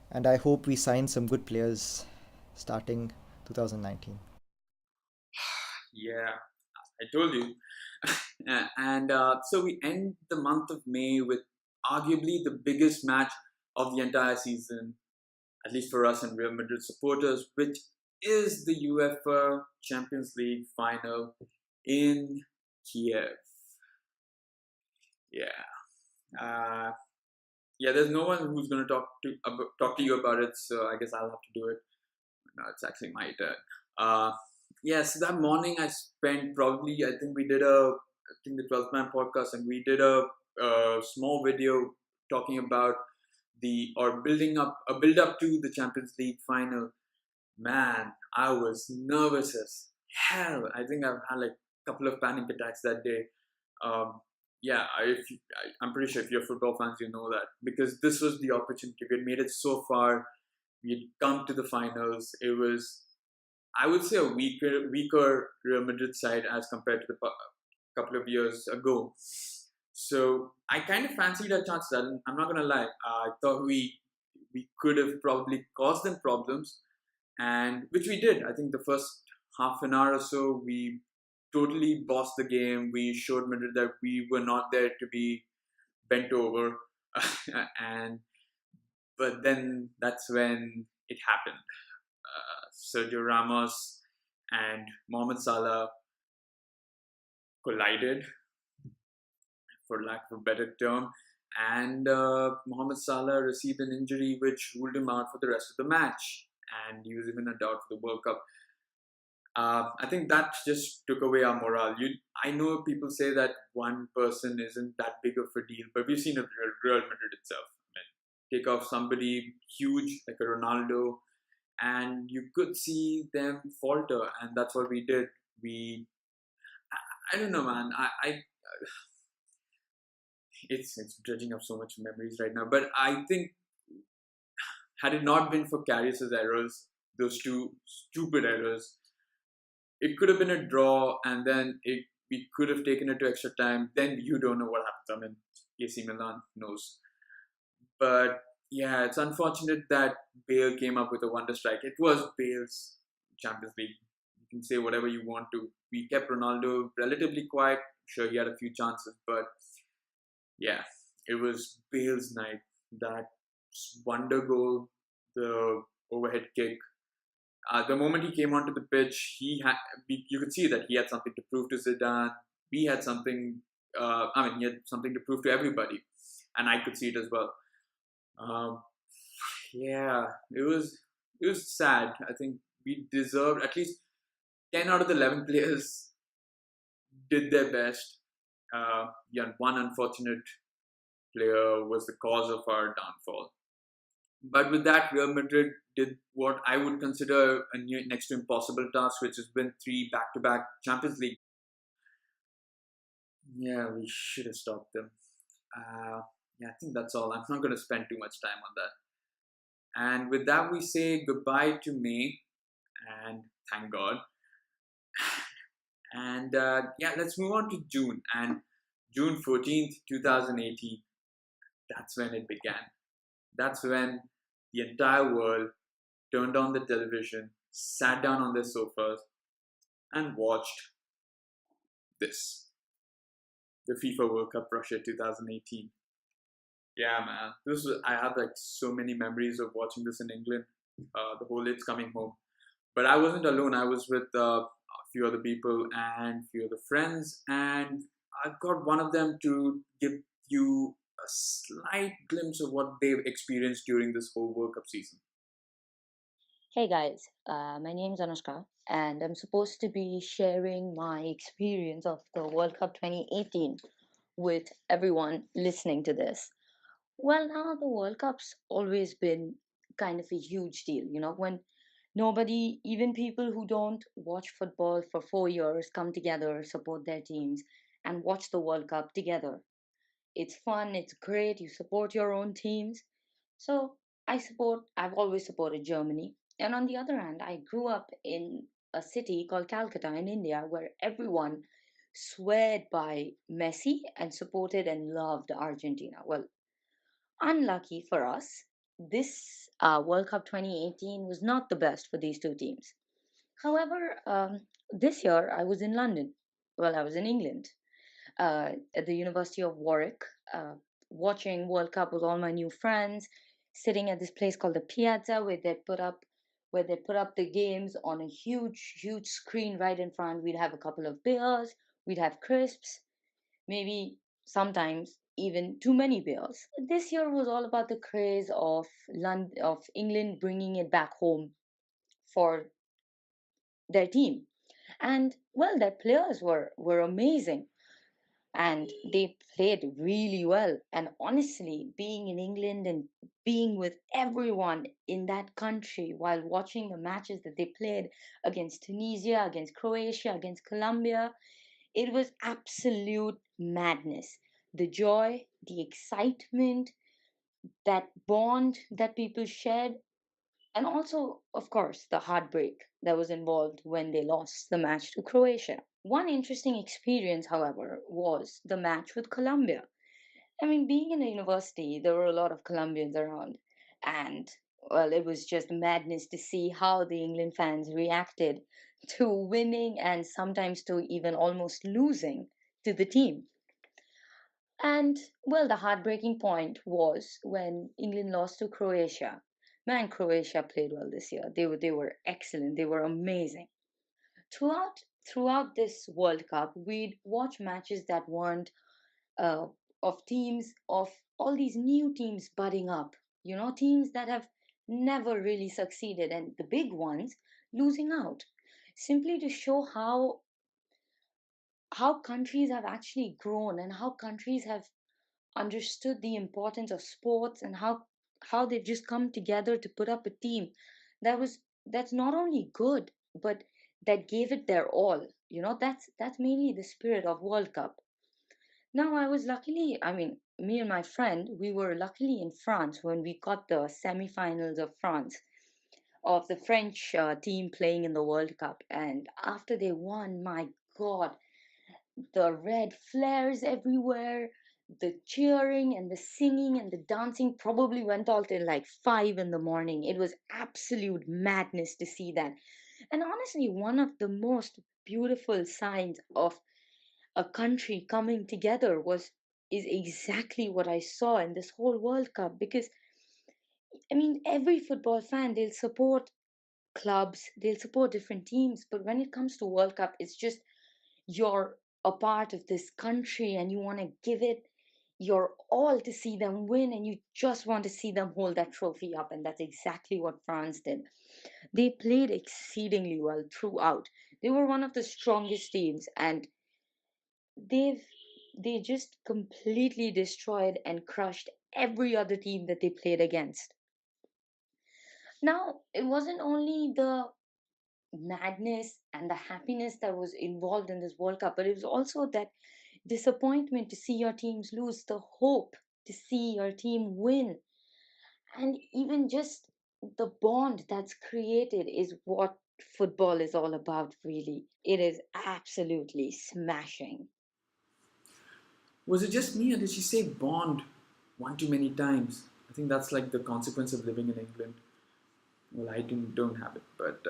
K: And I hope we sign some good players starting 2019.
A: Yeah, I told you. And so we end the month of May with arguably the biggest match of the entire season, at least for us and Real Madrid supporters, which is the UEFA Champions League final in Kiev. Yeah. Yeah, there's no one who's going to talk to you about it, so I guess I'll have to do it. No, it's actually my turn. So that morning I spent probably, I think the 12th Man podcast, and we did a small video talking about building up a build up to the Champions League final. Man, I was nervous as hell. I think I've had like a couple of panic attacks that day. I'm pretty sure if you're football fans, you know that, because this was the opportunity. We had made it so far. We had come to the finals. It was, I would say, a weaker Real Madrid side as compared to couple of years ago. So I kind of fancied our chances. I'm not gonna lie. I thought we could have probably caused them problems, and which we did. I think the first half an hour or so, we totally bossed the game. We showed Madrid that we were not there to be bent over, and but then that's when it happened. Sergio Ramos and Mohamed Salah collided, for lack of a better term, and Mohamed Salah received an injury which ruled him out for the rest of the match, and he was even a doubt for the World Cup. I think that just took away our morale. I know people say that one person isn't that big of a deal, but we've seen it with Real Madrid itself. I mean, take off somebody huge like a Ronaldo, and you could see them falter, and that's what we did. I don't know, man. It's dredging up so much memories right now, but I think had it not been for Karius's errors, those two stupid errors, it could have been a draw, and then we could have taken it to extra time. Then you don't know what happens. I mean, AC Milan knows. But yeah, it's unfortunate that Bale came up with a wonder strike. It was Bale's Champions League. You can say whatever you want to. We kept Ronaldo relatively quiet. Sure, he had a few chances, but yeah, it was Bale's night. That wonder goal, the overhead kick. The moment he came onto the pitch, you could see that he had something to prove to Zidane. We had something. He had something to prove to everybody, and I could see it as well. Um, yeah, it was sad. I think we deserved at least 10 out of the 11 players did their best. Yeah, one unfortunate player was the cause of our downfall. But with that, Real Madrid did what I would consider a next to impossible task, which is win three back-to-back Champions League. Yeah, we should have stopped them. Yeah, I think that's all. I'm not going to spend too much time on that. And with that, we say goodbye to May, and thank God. And yeah, let's move on to June. And June 14th, 2018, that's when it began. That's when the entire world turned on the television, sat down on their sofas, and watched this, the FIFA World Cup Russia 2018. Yeah, man, I have like so many memories of watching this in England. The whole It's Coming Home, but I wasn't alone. I was with a few other people and few other friends, and I got one of them to give you a slight glimpse of what they've experienced during this whole World Cup season.
L: Hey guys, my name is Anushka, and I'm supposed to be sharing my experience of the World Cup 2018 with everyone listening to this. Well, now the World Cup's always been kind of a huge deal, when nobody, even people who don't watch football for 4 years, come together, support their teams, and watch the World Cup together. It's fun, it's great, you support your own teams. So I've always supported Germany. And on the other hand, I grew up in a city called Calcutta in India where everyone sweared by Messi and supported and loved Argentina. Well, unlucky for us, this World Cup 2018 was not the best for these two teams. However, this year I was in London. Well, I was in England at the University of Warwick, watching World Cup with all my new friends, sitting at this place called the Piazza, where they put up the games on a huge, huge screen right in front. We'd have a couple of beers, we'd have crisps, maybe sometimes even too many beers. This year was all about the craze of England bringing it back home for their team, and well, their players were amazing and they played really well. And honestly, being in England and being with everyone in that country while watching the matches that they played against Tunisia, against Croatia, against Colombia, it was absolute madness. The joy, the excitement, that bond that people shared, and also, of course, the heartbreak that was involved when they lost the match to Croatia. One interesting experience, however, was the match with Colombia. I mean, being in a university, there were a lot of Colombians around, and well, it was just madness to see how the England fans reacted to winning and sometimes to even almost losing to the team. And well, the heartbreaking point was when England lost to Croatia. Man, Croatia played well this year. They were excellent. They were amazing. Throughout this World Cup, we'd watch matches that weren't uh, of teams of all these new teams budding up. You know, teams that have never really succeeded, and the big ones losing out. Simply to show how countries have actually grown and how countries have understood the importance of sports and how they've just come together to put up a team that's not only good but that gave it their all. You know, that's mainly the spirit of World Cup. Now, I mean, me and my friend, we were luckily in France when we got the semi-finals of France, of the French team playing in the World Cup. And after they won, my God, the red flares everywhere, the cheering and the singing and the dancing probably went all till like 5 in the morning. It was absolute madness to see that. And honestly, one of the most beautiful signs of a country coming together is exactly what I saw in this whole World Cup. Because I mean, every football fan, they'll support clubs, they'll support different teams, but when it comes to World Cup, it's just you're a part of this country and you want to give it your all to see them win, and you just want to see them hold that trophy up. And that's exactly what France did. They played exceedingly well throughout. They were one of the strongest teams, and they've they just completely destroyed and crushed every other team that they played against. Now, it wasn't only the madness and the happiness that was involved in this World Cup, but it was also that disappointment to see your teams lose, the hope to see your team win, and even just the bond that's created is what football is all about, really. It is absolutely smashing.
A: Was it just me, or did she say bond one too many times? I think that's like the consequence of living in England. Well, I don't have it, but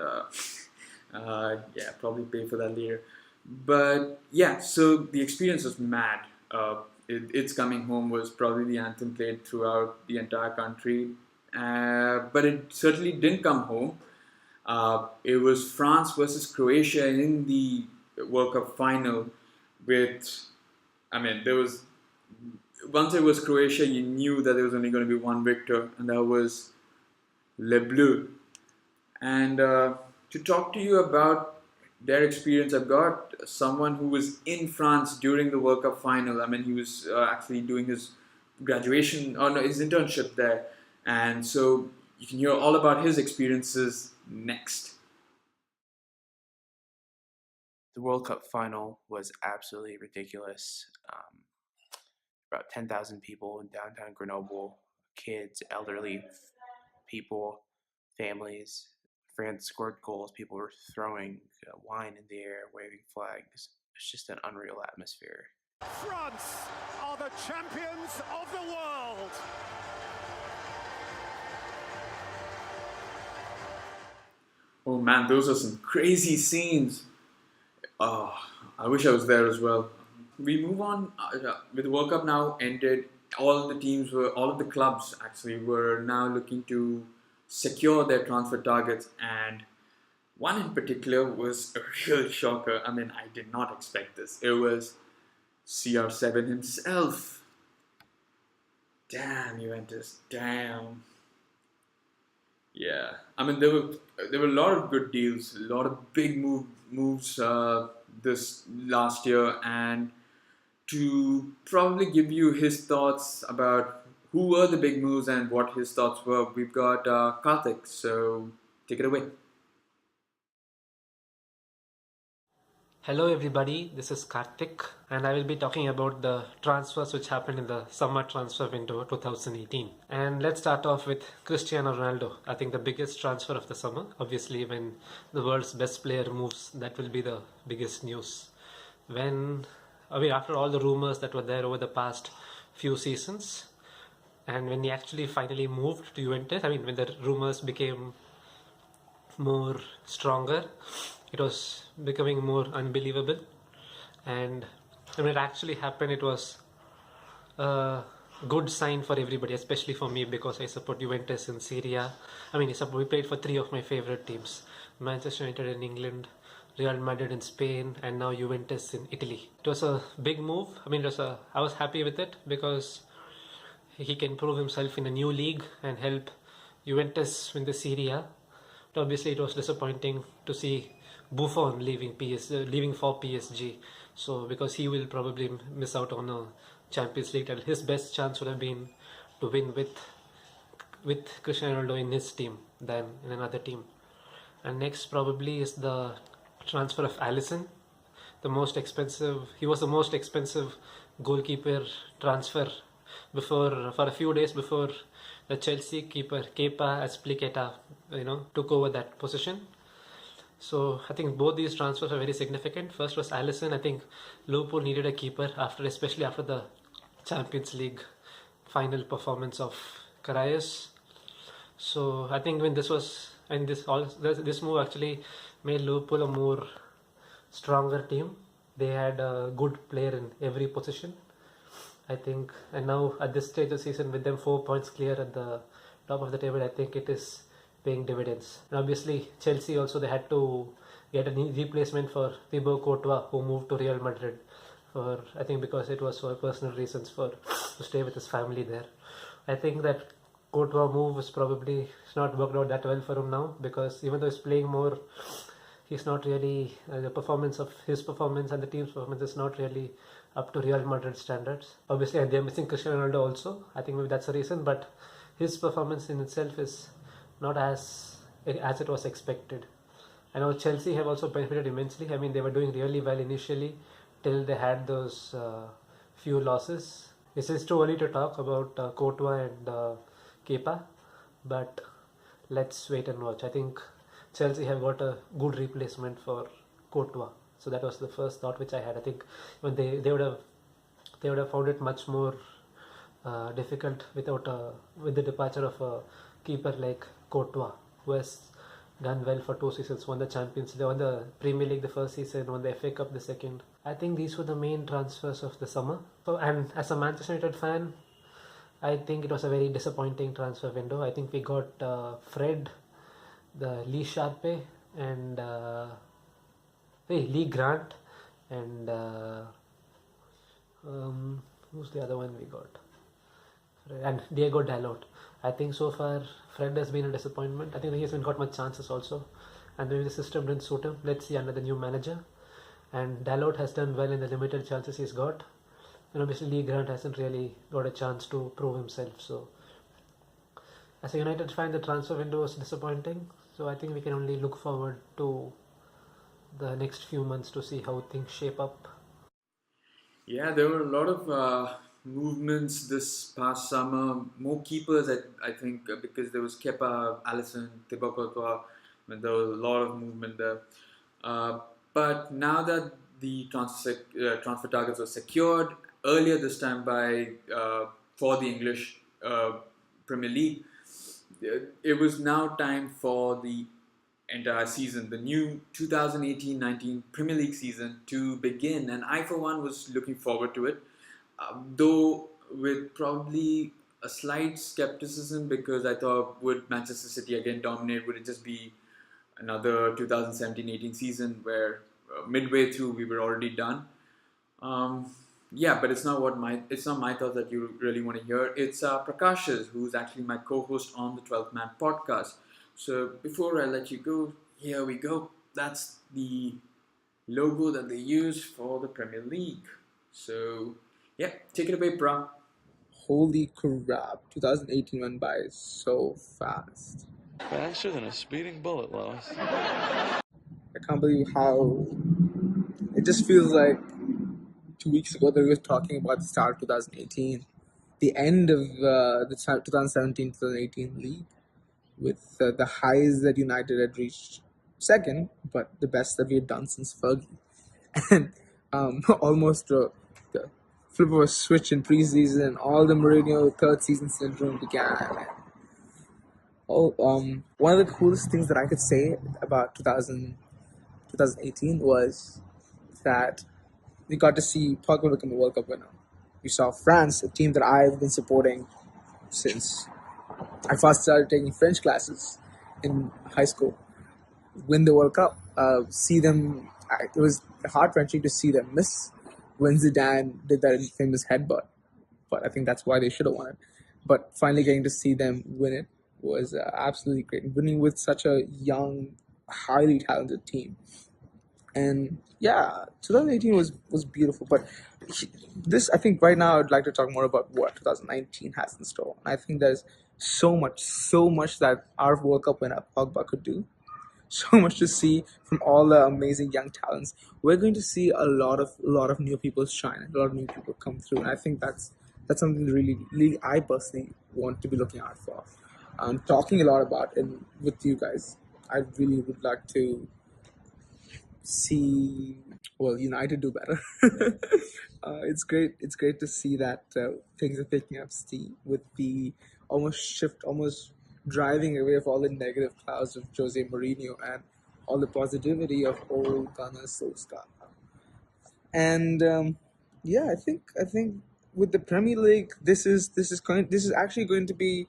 A: yeah, probably pay for that later. But yeah, so the experience was mad. It's coming home was probably the anthem played throughout the entire country, but it certainly didn't come home. It was France versus Croatia in the World Cup final. With, I mean, there was once it was Croatia, you knew that there was only going to be one victor, and that was Le Bleu. And to talk to you about their experience, I've got someone who was in France during the World Cup final. I mean, he was actually doing his graduation, or no, his internship there. And so you can hear all about his experiences next.
M: The World Cup final was absolutely ridiculous. About 10,000 people in downtown Grenoble, kids, elderly people, families. France scored goals. People were throwing wine in the air, waving flags. It's just an unreal atmosphere.
N: France are the champions of the world.
A: Oh man, those are some crazy scenes. Oh, I wish I was there as well. We move on with the World Cup now ended. All of the clubs actually were now looking to secure their transfer targets, and one in particular was a real shocker. I mean, I did not expect this. It was CR7 himself. Damn, Juventus. Damn. Yeah, I mean there were a lot of good deals, a lot of big moves this last year, and to probably give you his thoughts about who were the big moves and what his thoughts were, we've got Karthik. So take it away.
O: Hello everybody, this is Karthik and I will be talking about the transfers which happened in the summer transfer window 2018. And let's start off with Cristiano Ronaldo. I think the biggest transfer of the summer. Obviously when the world's best player moves, that will be the biggest news. when, I mean, after all the rumors that were there over the past few seasons, and when he actually finally moved to Juventus, I mean, when the rumors became more stronger, it was becoming more unbelievable. And when it actually happened, it was a good sign for everybody, especially for me, because I support Juventus in Syria. I mean, we played for three of my favorite teams: Manchester United in England, Real Madrid in Spain, and now Juventus in Italy. It was a big move. I mean, I was happy with it because he can prove himself in a new league and help Juventus win the Serie. But obviously, it was disappointing to see Buffon leaving for PSG. So because he will probably miss out on a Champions League, and his best chance would have been to win with Cristiano Ronaldo in his team than in another team. And next probably is the transfer of Alisson, the most expensive. He was the most expensive goalkeeper transfer for a few days before the Chelsea keeper Kepa Azpilicueta, took over that position. So I think both these transfers are very significant. First was Alisson. I think Liverpool needed a keeper especially after the Champions League final performance of Karius. So I think when this move actually made Liverpool a more stronger team. They had a good player in every position, I think. And now at this stage of the season, with them 4 points clear at the top of the table, I think it is paying dividends. And obviously Chelsea also, they had to get a replacement for Thibaut Courtois, who moved to Real Madrid I think because it was for personal reasons, to stay with his family there. I think that Courtois move is probably not worked out that well for him now, because even though he's playing more, he's not really his performance and the team's performance is not really up to Real Madrid standards. Obviously, they're missing Cristiano Ronaldo also. I think maybe that's the reason, but his performance in itself is not as it was expected. I know Chelsea have also benefited immensely. I mean, they were doing really well initially till they had those few losses. This is too early to talk about Courtois and Kepa, but let's wait and watch. I think Chelsea have got a good replacement for Courtois. So that was the first thought which I had. I think when they would have found it much more difficult with the departure of a keeper like Courtois, who has done well for 2 seasons, won the Champions League, won the Premier League the first season, won the FA Cup the second. I think these were the main transfers of the summer. And as a Manchester United fan, I think it was a very disappointing transfer window. I think we got Fred, the Lee Sharpe, and Lee Grant, and who's the other one we got? And Diego Dalot. I think so far Fred has been a disappointment. I think he hasn't got much chances also, and maybe the system didn't suit him. Let's see under the new manager. And Dalot has done well in the limited chances he's got, and obviously Lee Grant hasn't really got a chance to prove himself. So as a United fan, the transfer window was disappointing. So I think we can only look forward to the next few months to see how things shape up.
A: Yeah, there were a lot of movements this past summer. More keepers, I think, because there was Kepa, Alisson, Thibaut Courtois. There was a lot of movement there. But now that the transfer targets were secured earlier this time for the English Premier League, it was now time for the entire season, the new 2018-19 Premier League season, to begin, and I for one was looking forward to it, though with probably a slight skepticism, because I thought, would Manchester City again dominate? Would it just be another 2017-18 season where midway through we were already done? Yeah, but it's not my thoughts that you really want to hear. It's Prakash's, who's actually my co-host on the 12th Man podcast. So before I let you go, here we go. That's the logo that they use for the Premier League. So yeah, take it away, bro.
B: Holy crap, 2018 went by so fast.
P: Faster than a speeding bullet, Lois.
B: I can't believe how it just feels like 2 weeks ago that we were talking about the start of 2018, the end of the 2017-2018 league, with the highs that United had reached second, but the best that we had done since Fergie. And almost the flip of a switch in preseason. All the Mourinho third season syndrome began. One of the coolest things that I could say about 2018 was that we got to see Portugal become a World Cup winner. We saw France, a team that I've been supporting since I first started taking French classes in high school, win the World Cup. See them, it was heart-wrenching to see them miss when Zidane did that famous headbutt. But I think that's why they should have won it. But finally getting to see them win it was absolutely great. Winning with such a young, highly talented team. And yeah, 2018 was beautiful. But this, I think right now I'd like to talk more about what 2019 has in store. And I think there's so much that our World Cup winner Pogba could do. So much to see from all the amazing young talents. We're going to see a lot of new people shine, a lot of new people come through, and I think that's something really I personally want to be looking out for. I'm talking a lot about and with you guys. I really would like to see United do better. It's great. It's great to see that things are picking up steam with the almost driving away of all the negative clouds of Jose Mourinho and all the positivity of old Gunnar Solskjaer. And I think with the Premier League, this is actually going to be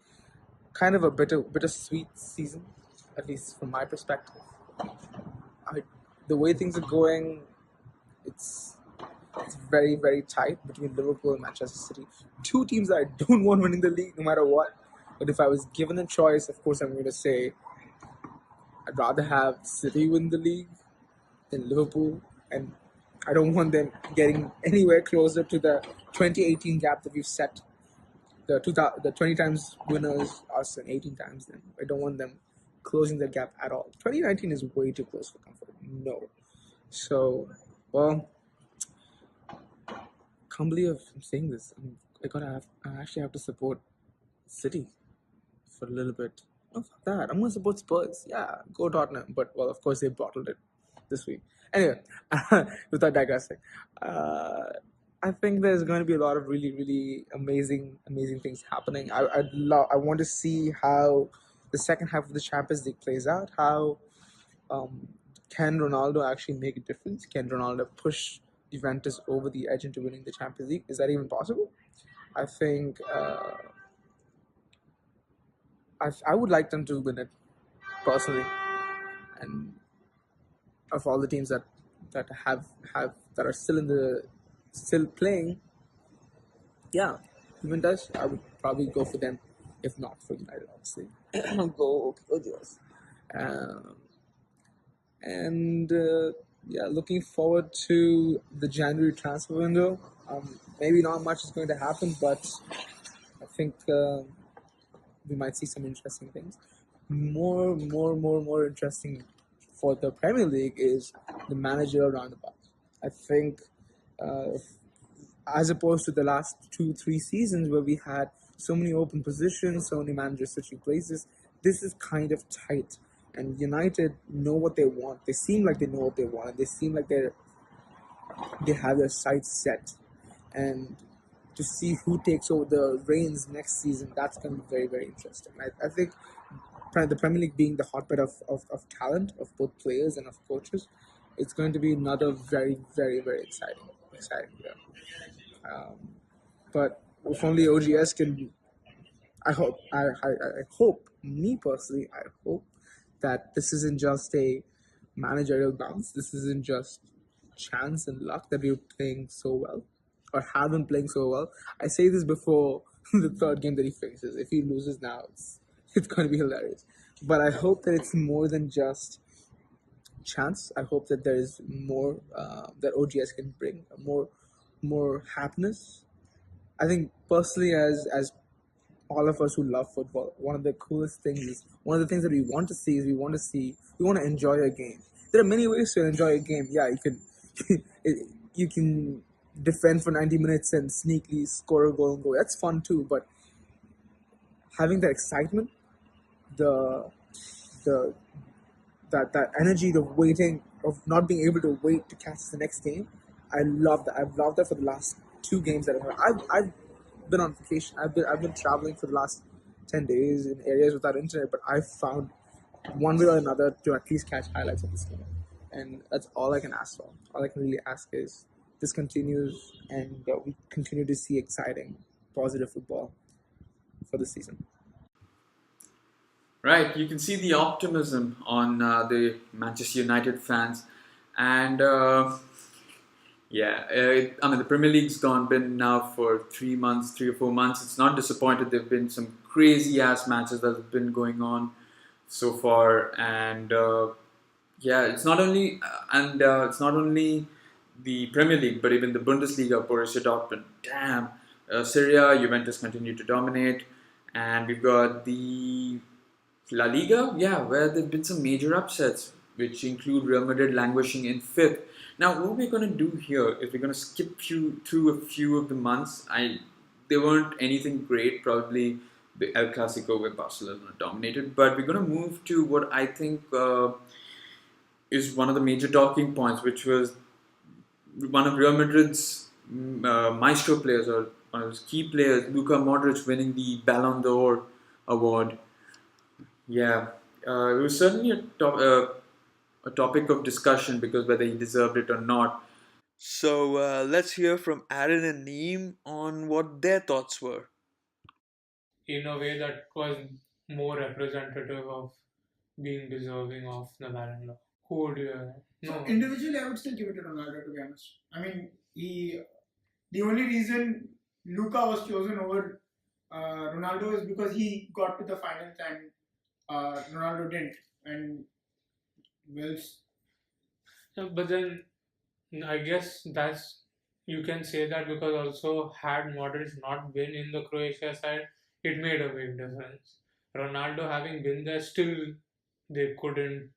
B: kind of a bittersweet season, at least from my perspective. The way things are going, it's very, very tight between Liverpool and Manchester City. Two teams that I don't want winning the league no matter what. But if I was given a choice, of course I'm going to say I'd rather have City win the league than Liverpool. And I don't want them getting anywhere closer to the 2018 gap that we've set. The 20 times winners, us, and 18 times them. I don't want them closing the gap at all. 2019 is way too close for comfort. No. So, well, can't believe I'm saying this. I actually have to support City for a little bit. No, fuck that. I'm going to support Spurs. Yeah, go Tottenham. But, well, of course, they bottled it this week. Anyway, without digressing, I think there's going to be a lot of really, really amazing things happening. I want to see how the second half of the Champions League plays out. How can Ronaldo actually make a difference? Can Ronaldo push Juventus over the edge into winning the Champions League? Is that even possible? I think I would like them to win it personally, and of all the teams that are still playing, yeah, Juventus, I would probably go for them, if not for United, obviously. Go Dios. Looking forward to the January transfer window. Maybe not much is going to happen, but I think we might see some interesting things. More interesting for the Premier League is the managerial roundabout. I think, as opposed to the last 2-3 seasons where we had so many open positions, so many managers switching places, this is kind of tight. And United know what they want. They seem like they know what they want. They seem like they have their sights set. And to see who takes over the reins next season, that's going to be very, very interesting. I think the Premier League being the hotbed of talent, of both players and of coaches, it's going to be another very, very, very exciting year. But if only OGS can, I hope, me personally, I hope that this isn't just a managerial bounce. This isn't just chance and luck that we're playing so well, or have been playing so well. I say this before the third game that he faces. If he loses now, it's going to be hilarious. But I hope that it's more than just chance. I hope that there is more that OGS can bring, more happiness. I think personally, as all of us who love football, one of the coolest things is, one of the things that we want to see is we want to enjoy a game. There are many ways to enjoy a game. Yeah, you can defend for 90 minutes and sneakily score a goal and go. That's fun too, but having that excitement, that energy of waiting, of not being able to wait to catch the next game,
Q: I love that. I've loved that for the last 2 games that I've been on vacation. I've been traveling for the last 10 days in areas without internet, but I've found one way or another to at least catch highlights of this game, and that's all I can ask for. All I can really ask is this continues, and we continue to see exciting, positive football for this season.
A: Right, you can see the optimism on the Manchester United fans, and I mean the Premier League's been now for 3 months, 3 or 4 months. It's not disappointed. There've been some crazy ass matches that have been going on so far, and it's not only the Premier League, but even the Bundesliga, Borussia Dortmund. Damn, Serie A, Juventus continue to dominate, and we've got the La Liga, where there've been some major upsets, which include Real Madrid languishing in fifth. Now, what we're going to do here is we're going to skip through a few of the months. They weren't anything great, probably the El Clasico where Barcelona dominated, but we're going to move to what I think is one of the major talking points, which was one of Real Madrid's maestro players, or one of his key players, Luka Modric, winning the Ballon d'Or award. Yeah, it was certainly a topic of discussion because whether he deserved it or not.
B: So let's hear from Aaron and Neem on what their thoughts were.
R: In a way that was more representative of being deserving of the Ballon d'Or. Who would you?
S: So individually, I would still give it to Ronaldo, to be honest. I mean, the only reason Luka was chosen over Ronaldo is because he got to the finals and Ronaldo didn't. And
R: but then I guess you can say that because also had Modric not been in the Croatia side, it made a big difference. Ronaldo having been there, still they couldn't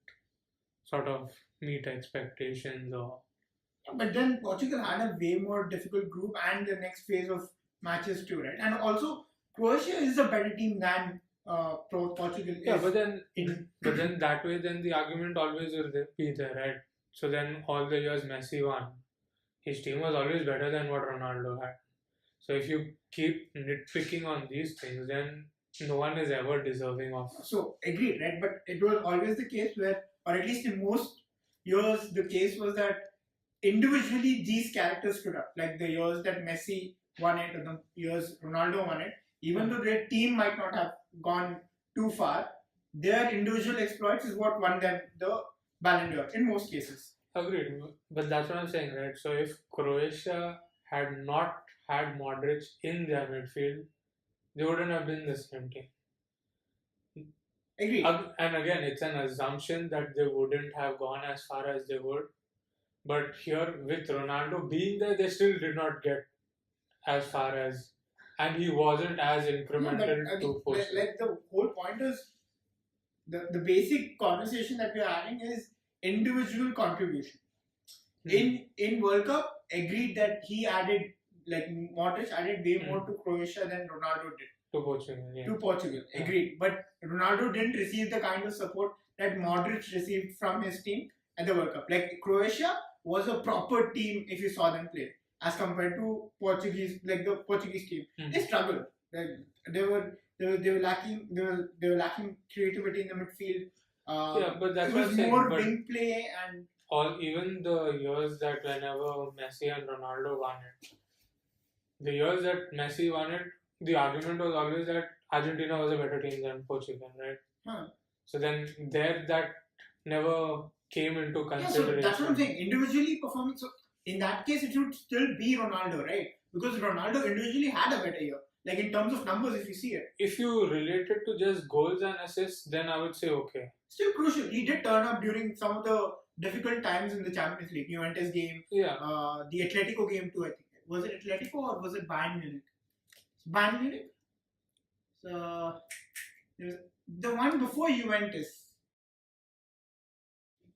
R: sort of meet expectations or.
S: But then Portugal had a way more difficult group and the next phase of matches too, right? And also Croatia is a better team than Portugal.
R: Yeah, but then that way, then the argument always will be there, right? So then all the years Messi won, his team was always better than what Ronaldo had. So if you keep nitpicking on these things, then no one is ever deserving of.
S: So agreed, right? But it was always the case where, or at least in most years, the case was that individually these characters stood up. Like the years that Messi won it, or the years Ronaldo won it, even though their team might not have gone too far, their individual exploits is what won them the Ballon d'Or in most cases.
R: Agreed, but that's what I'm saying, right? So if Croatia had not had Modric in their midfield, they wouldn't have been the same team.
S: Agreed.
R: And again, it's an assumption that they wouldn't have gone as far as they would. But here, with Ronaldo being there, they still did not get as far as, and he wasn't as incremental to push.
S: Like the whole point is, the basic conversation that we're having is individual contribution. In World Cup, agreed that he added, like Modric added way more to Croatia than Ronaldo did.
R: To Portugal, yeah.
S: To Portugal, agreed. But Ronaldo didn't receive the kind of support that Modric received from his team at the World Cup. Like Croatia was a proper team if you saw them play, as compared to Portuguese, like the Portuguese team. They struggled. Like, they were lacking creativity in the midfield.
R: Yeah, but that's
S: it
R: what
S: was
R: I'm saying.
S: more
R: But
S: wing play and
R: even the years that whenever Messi and Ronaldo won it, the years that Messi won it, the argument was always that Argentina was a better team than Portugal, right? So then that never came into consideration.
S: So that's what I'm saying. Individually performing. So in that case, it should still be Ronaldo, right? Because Ronaldo individually had a better year. Like in terms of numbers, if you see it.
R: If you relate it to just goals and assists, then I would say okay.
S: Still crucial. He did turn up during some of the difficult times in the Champions League. Juventus game.
R: Yeah.
S: The Atletico game too, I think. Was it Atletico or was it Bayern Munich? Bayern Munich? So, the one before Juventus.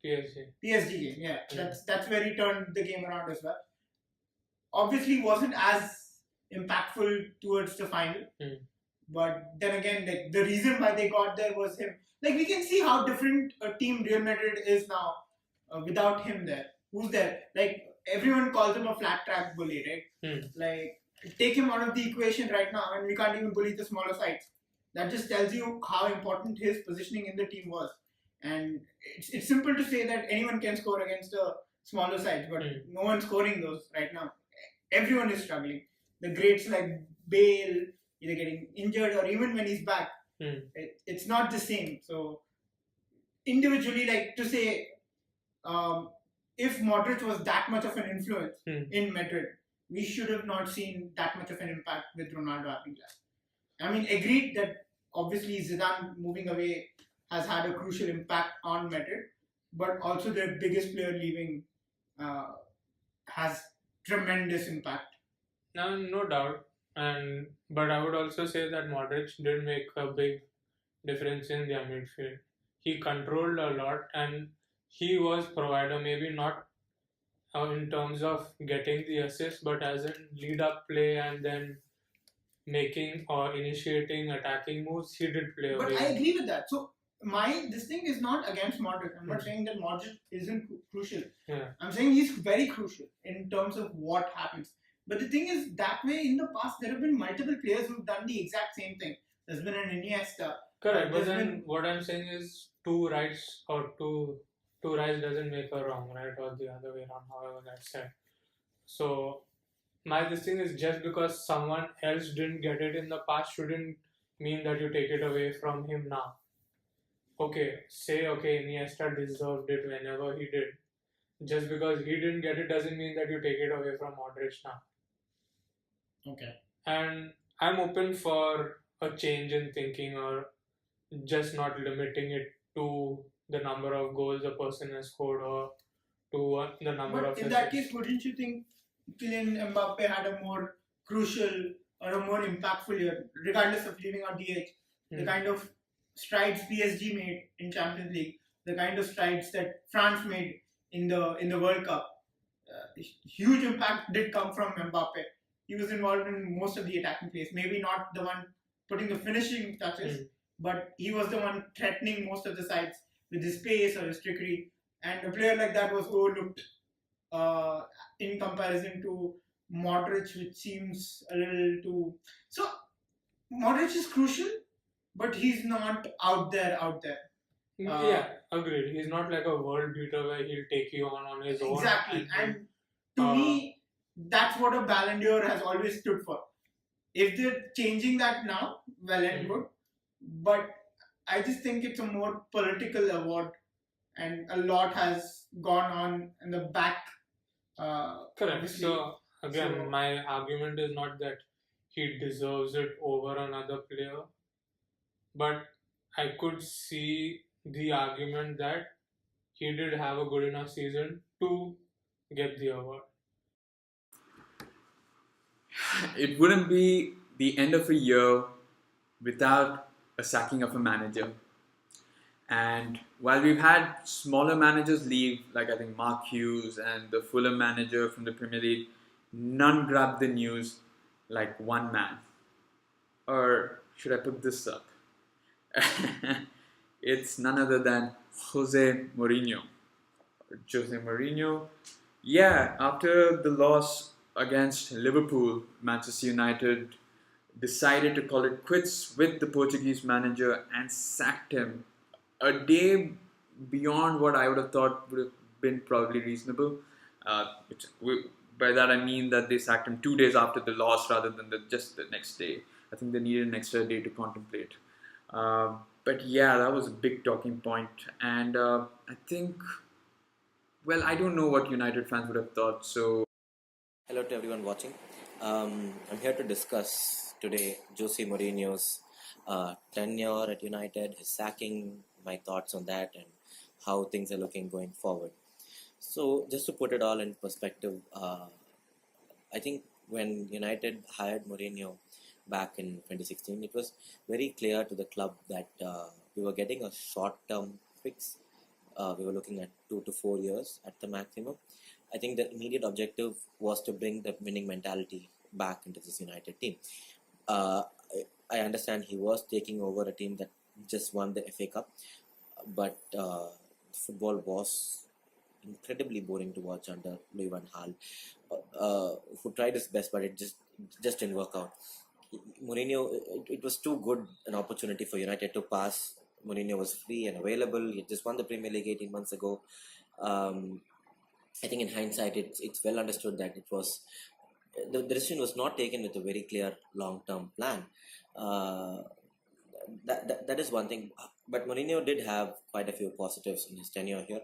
S: PSG game, yeah. That's where he turned the game around as well. Obviously wasn't as impactful towards the final. But then again, like the reason why they got there was him. Like we can see how different a team Real Madrid is now without him there. Who's there? Like everyone calls him a flat track bully, right? Like, take him out of the equation right now, and we can't even bully the smaller sides. That just tells you how important his positioning in the team was. And it's simple to say that anyone can score against the smaller sides, but no one's scoring those right now. Everyone is struggling. The greats like Bale, either getting injured or even when he's back, it's not the same. So individually, like to say, if Modric was that much of an influence in Madrid, we should have not seen that much of an impact with Ronaldo having left. I mean, agreed that obviously Zidane moving away has had a crucial impact on Madrid, but also their biggest player leaving has tremendous impact.
R: No doubt. But I would also say that Modric did make a big difference in their midfield. He controlled a lot and he was provider, maybe not in terms of getting the assist, but as in lead up play and then making or initiating attacking moves, he did play a
S: But
R: big.
S: I agree with that. So this thing is not against Modric. I'm not saying that Modric isn't crucial.
R: Yeah.
S: I'm saying he's very crucial in terms of what happens. But the thing is, that way in the past there have been multiple players who've done the exact same thing. There's been an Iniesta.
R: Correct, but
S: there's
R: then what I'm saying is two rights doesn't make a wrong, right? Or the other way around, however that's said. So this thing is, just because someone else didn't get it in the past shouldn't mean that you take it away from him now. Okay, Iniesta deserved it whenever he did. Just because he didn't get it doesn't mean that you take it away from Modric now.
S: Okay.
R: And I'm open for a change in thinking, or just not limiting it to the number of goals a person has scored or to the number of
S: But in that
R: assists.
S: case, wouldn't you think Kylian Mbappe had a more crucial or a more impactful year, regardless of leaving on DH? The kind of strides PSG made in Champions League, the kind of strides that France made in the World Cup, huge impact did come from Mbappe. He was involved in most of the attacking plays. Maybe not the one putting the finishing touches, but he was the one threatening most of the sides with his pace or his trickery. And a player like that was overlooked in comparison to Modric, which seems a little too. So Modric is crucial, but he's not out there.
R: Yeah, agreed. He's not like a world beater where he'll take you on his own.
S: Exactly. And to me, that's what a Ballon d'Or has always stood for. If they're changing that now, well and good. But I just think it's a more political award, and a lot has gone on in the back.
R: Correct. So again, my argument is not that he deserves it over another player, but I could see the argument that he did have a good enough season to get the award.
A: It wouldn't be the end of a year without a sacking of a manager. And while we've had smaller managers leave, like I think Mark Hughes and the Fulham manager from the Premier League, none grabbed the news like one man. Or should I put this up? It's none other than Jose Mourinho. Yeah, after the loss against Liverpool, Manchester United decided to call it quits with the Portuguese manager and sacked him a day beyond what I would have thought would have been probably reasonable. By that I mean that they sacked him 2 days after the loss rather than just the next day. I think they needed an extra day to contemplate. But yeah, that was a big talking point. And I think, well, I don't know what United fans would have thought. So,
G: hello to everyone watching. I'm here to discuss today Jose Mourinho's tenure at United, his sacking, my thoughts on that, and how things are looking going forward. So, just to put it all in perspective, I think when United hired Mourinho back in 2016, it was very clear to the club that we were getting a short-term fix. We were looking at 2 to 4 years at the maximum. I think the immediate objective was to bring the winning mentality back into this United team. I understand he was taking over a team that just won the FA Cup, but football was, incredibly boring to watch under Louis van Gaal, who tried his best, but it just didn't work out. Mourinho, it was too good an opportunity for United to pass. Mourinho was free and available. He just won the Premier League 18 months ago. I think in hindsight, it's well understood that it was the decision was not taken with a very clear long-term plan. Uh, that is one thing. But Mourinho did have quite a few positives in his tenure here.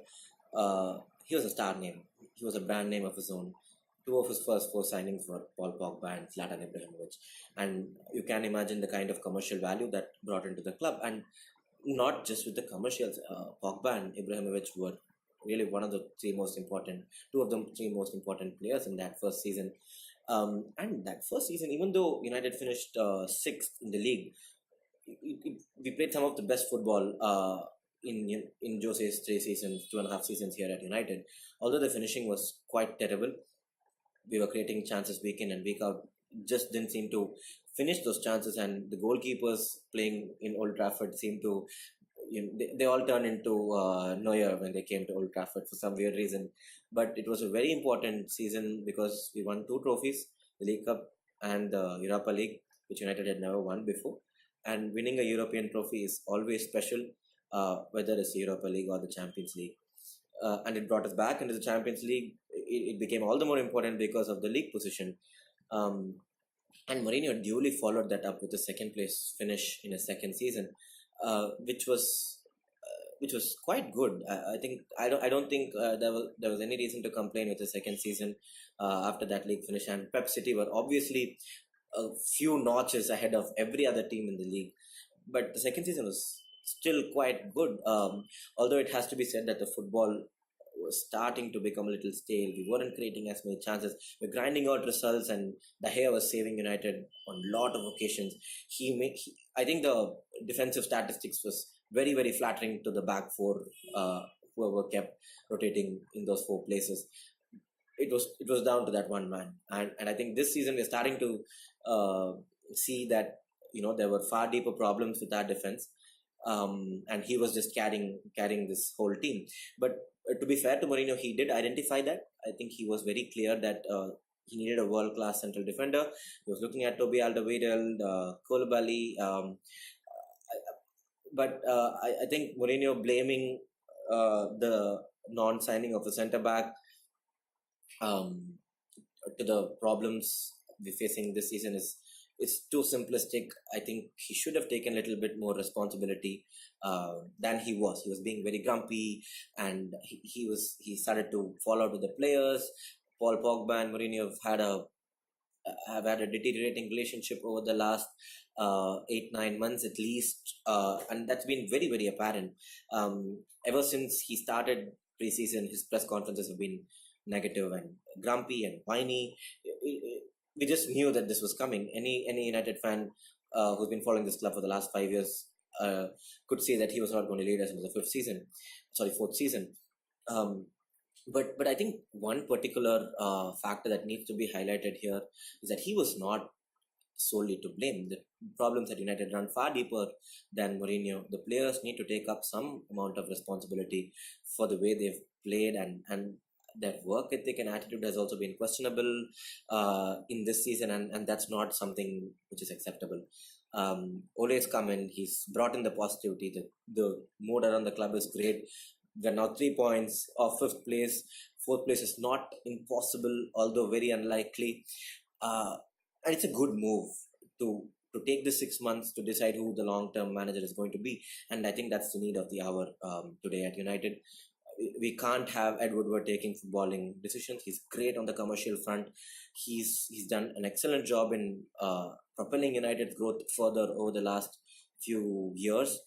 G: He was a star name. He was a brand name of his own. Two of his first four signings were Paul Pogba and Zlatan Ibrahimovic. And you can imagine the kind of commercial value that brought into the club. And not just with the commercials. Pogba and Ibrahimovic were really two of the three most important players in that first season. And that first season, even though United finished sixth in the league, we played some of the best football in Jose's 3 seasons, 2.5 seasons here at United. Although the finishing was quite terrible, we were creating chances week in and week out. Just didn't seem to finish those chances, and the goalkeepers playing in Old Trafford seemed to, they all turned into Neuer when they came to Old Trafford for some weird reason. But it was a very important season because we won 2 trophies, the League Cup and the Europa League, which United had never won before. And winning a European trophy is always special, whether it's the Europa League or the Champions League. And it brought us back into the Champions League. It became all the more important because of the league position. And Mourinho duly followed that up with a second place finish in his second season, which was quite good. I don't think there was any reason to complain with the second season after that league finish. And Pep City were obviously a few notches ahead of every other team in the league, but the second season was still quite good. Although it has to be said that the football was starting to become a little stale. We weren't creating as many chances. We're grinding out results, and De Gea was saving United on a lot of occasions. I think the defensive statistics was very, very flattering to the back four, whoever kept rotating in those 4 places. It was down to that one man, and I think this season we're starting to see that there were far deeper problems with our defense, and he was just carrying this whole team. But to be fair to Mourinho, he did identify that. I think he was very clear that he needed a world-class central defender. He was looking at Toby Alderweireld, Koulibaly, but I think Mourinho blaming the non-signing of a centre-back to the problems we're facing this season is too simplistic. I think he should have taken a little bit more responsibility than he was. He was being very grumpy, and he started to fall out with the players. Paul Pogba and Mourinho have had a deteriorating relationship over the last 8-9 months at least, and that's been very, very apparent. Ever since he started pre-season, his press conferences have been negative and grumpy and whiny. We just knew that this was coming. Any United fan who's been following this club for the last 5 years could say that he was not going to lead us into the fourth season. But I think one particular factor that needs to be highlighted here is that he was not solely to blame. The problems at United run far deeper than Mourinho. The players need to take up some amount of responsibility for the way they've played, and their work ethic and attitude has also been questionable in this season, and that's not something which is acceptable. Ole's come in, he's brought in the positivity. The mood around the club is great. We're now 3 points off 5th place. 4th place is not impossible, although very unlikely. And it's a good move to take the 6 months to decide who the long-term manager is going to be. And I think that's the need of the hour today at United. We can't have Ed Woodward taking footballing decisions. He's great on the commercial front. He's done an excellent job in propelling United's growth further over the last few years.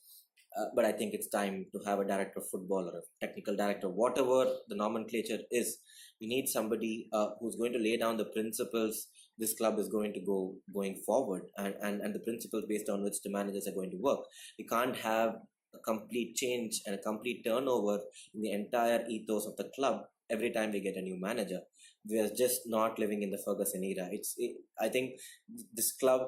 G: But I think it's time to have a director of football or a technical director, whatever the nomenclature is. We need somebody who's going to lay down the principles this club is going to going forward, and the principles based on which the managers are going to work. We can't have a complete change and a complete turnover in the entire ethos of the club every time we get a new manager. We are just not living in the Ferguson era. I think this club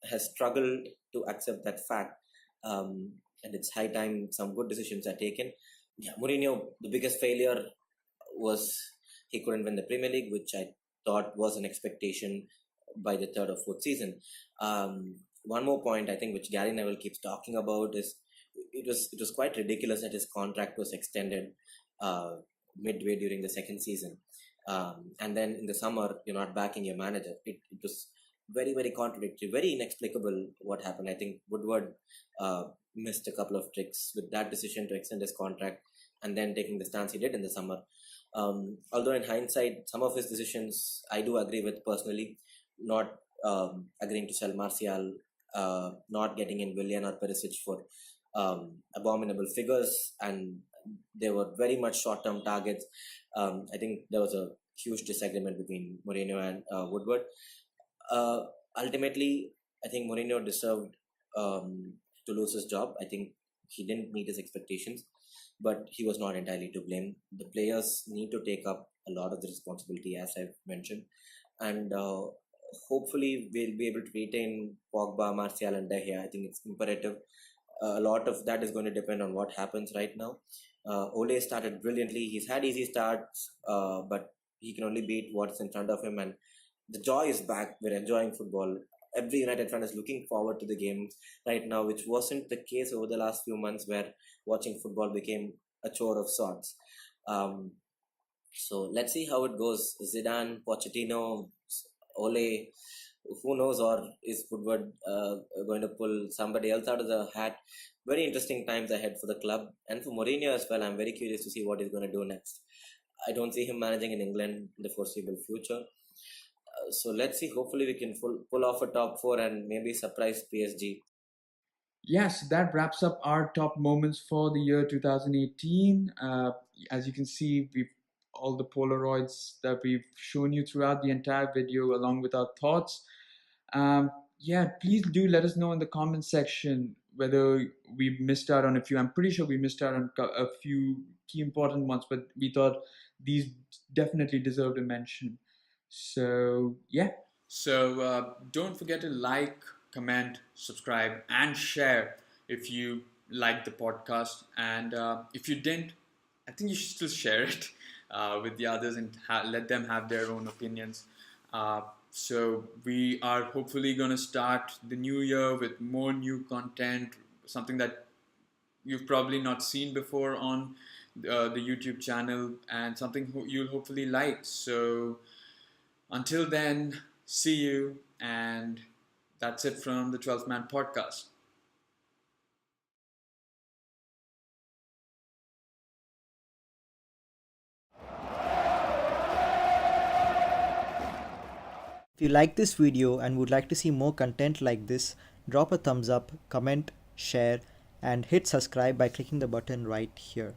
G: has struggled to accept that fact, and it's high time some good decisions are taken. Yeah, Mourinho, the biggest failure was he couldn't win the Premier League, which I thought was an expectation by the third or fourth season. One more point I think which Gary Neville keeps talking about is it was quite ridiculous that his contract was extended midway during the second season, and then in the summer you're not backing your manager. It was very, very contradictory, very inexplicable what happened. I think Woodward missed a couple of tricks with that decision to extend his contract and then taking the stance he did in the summer. Although in hindsight, some of his decisions I do agree with personally, not agreeing to sell Martial, not getting in Willian or Perisic for abominable figures, and they were very much short-term targets. I think there was a huge disagreement between Mourinho and Woodward. Ultimately, I think Mourinho deserved to lose his job. I think he didn't meet his expectations, but he was not entirely to blame. The players need to take up a lot of the responsibility, as I've mentioned, and hopefully we'll be able to retain Pogba, Martial, and De Gea. I think it's imperative. A lot of that is going to depend on what happens right now. Ole started brilliantly. He's had easy starts, but he can only beat what's in front of him, and the joy is back. We're enjoying football. Every United fan is looking forward to the games right now, which wasn't the case over the last few months where watching football became a chore of sorts. So let's see how it goes. Zidane, Pochettino, Ole, who knows, or is Woodward going to pull somebody else out of the hat? Very interesting times ahead for the club and for Mourinho as well. I'm very curious to see what he's going to do next. I don't see him managing in England in the foreseeable future. So let's see. Hopefully, we can pull off a top four and maybe surprise PSG.
A: Yes, that wraps up our top moments for the year 2018. As you can see, we've all the Polaroids that we've shown you throughout the entire video, along with our thoughts. Yeah, please do let us know in the comment section whether we missed out on a few. I'm pretty sure we missed out on a few key important ones, but we thought these definitely deserved a mention. So yeah. So don't forget to like, comment, subscribe, and share if you liked the podcast. And if you didn't, I think you should still share it with the others and let them have their own opinions. So we are hopefully going to start the new year with more new content, something that you've probably not seen before on the YouTube channel, and something you'll hopefully like. So until then, see you, and that's it from the 12th Man Podcast.
K: If you like this video and would like to see more content like this, drop a thumbs up, comment, share, and hit subscribe by clicking the button right here.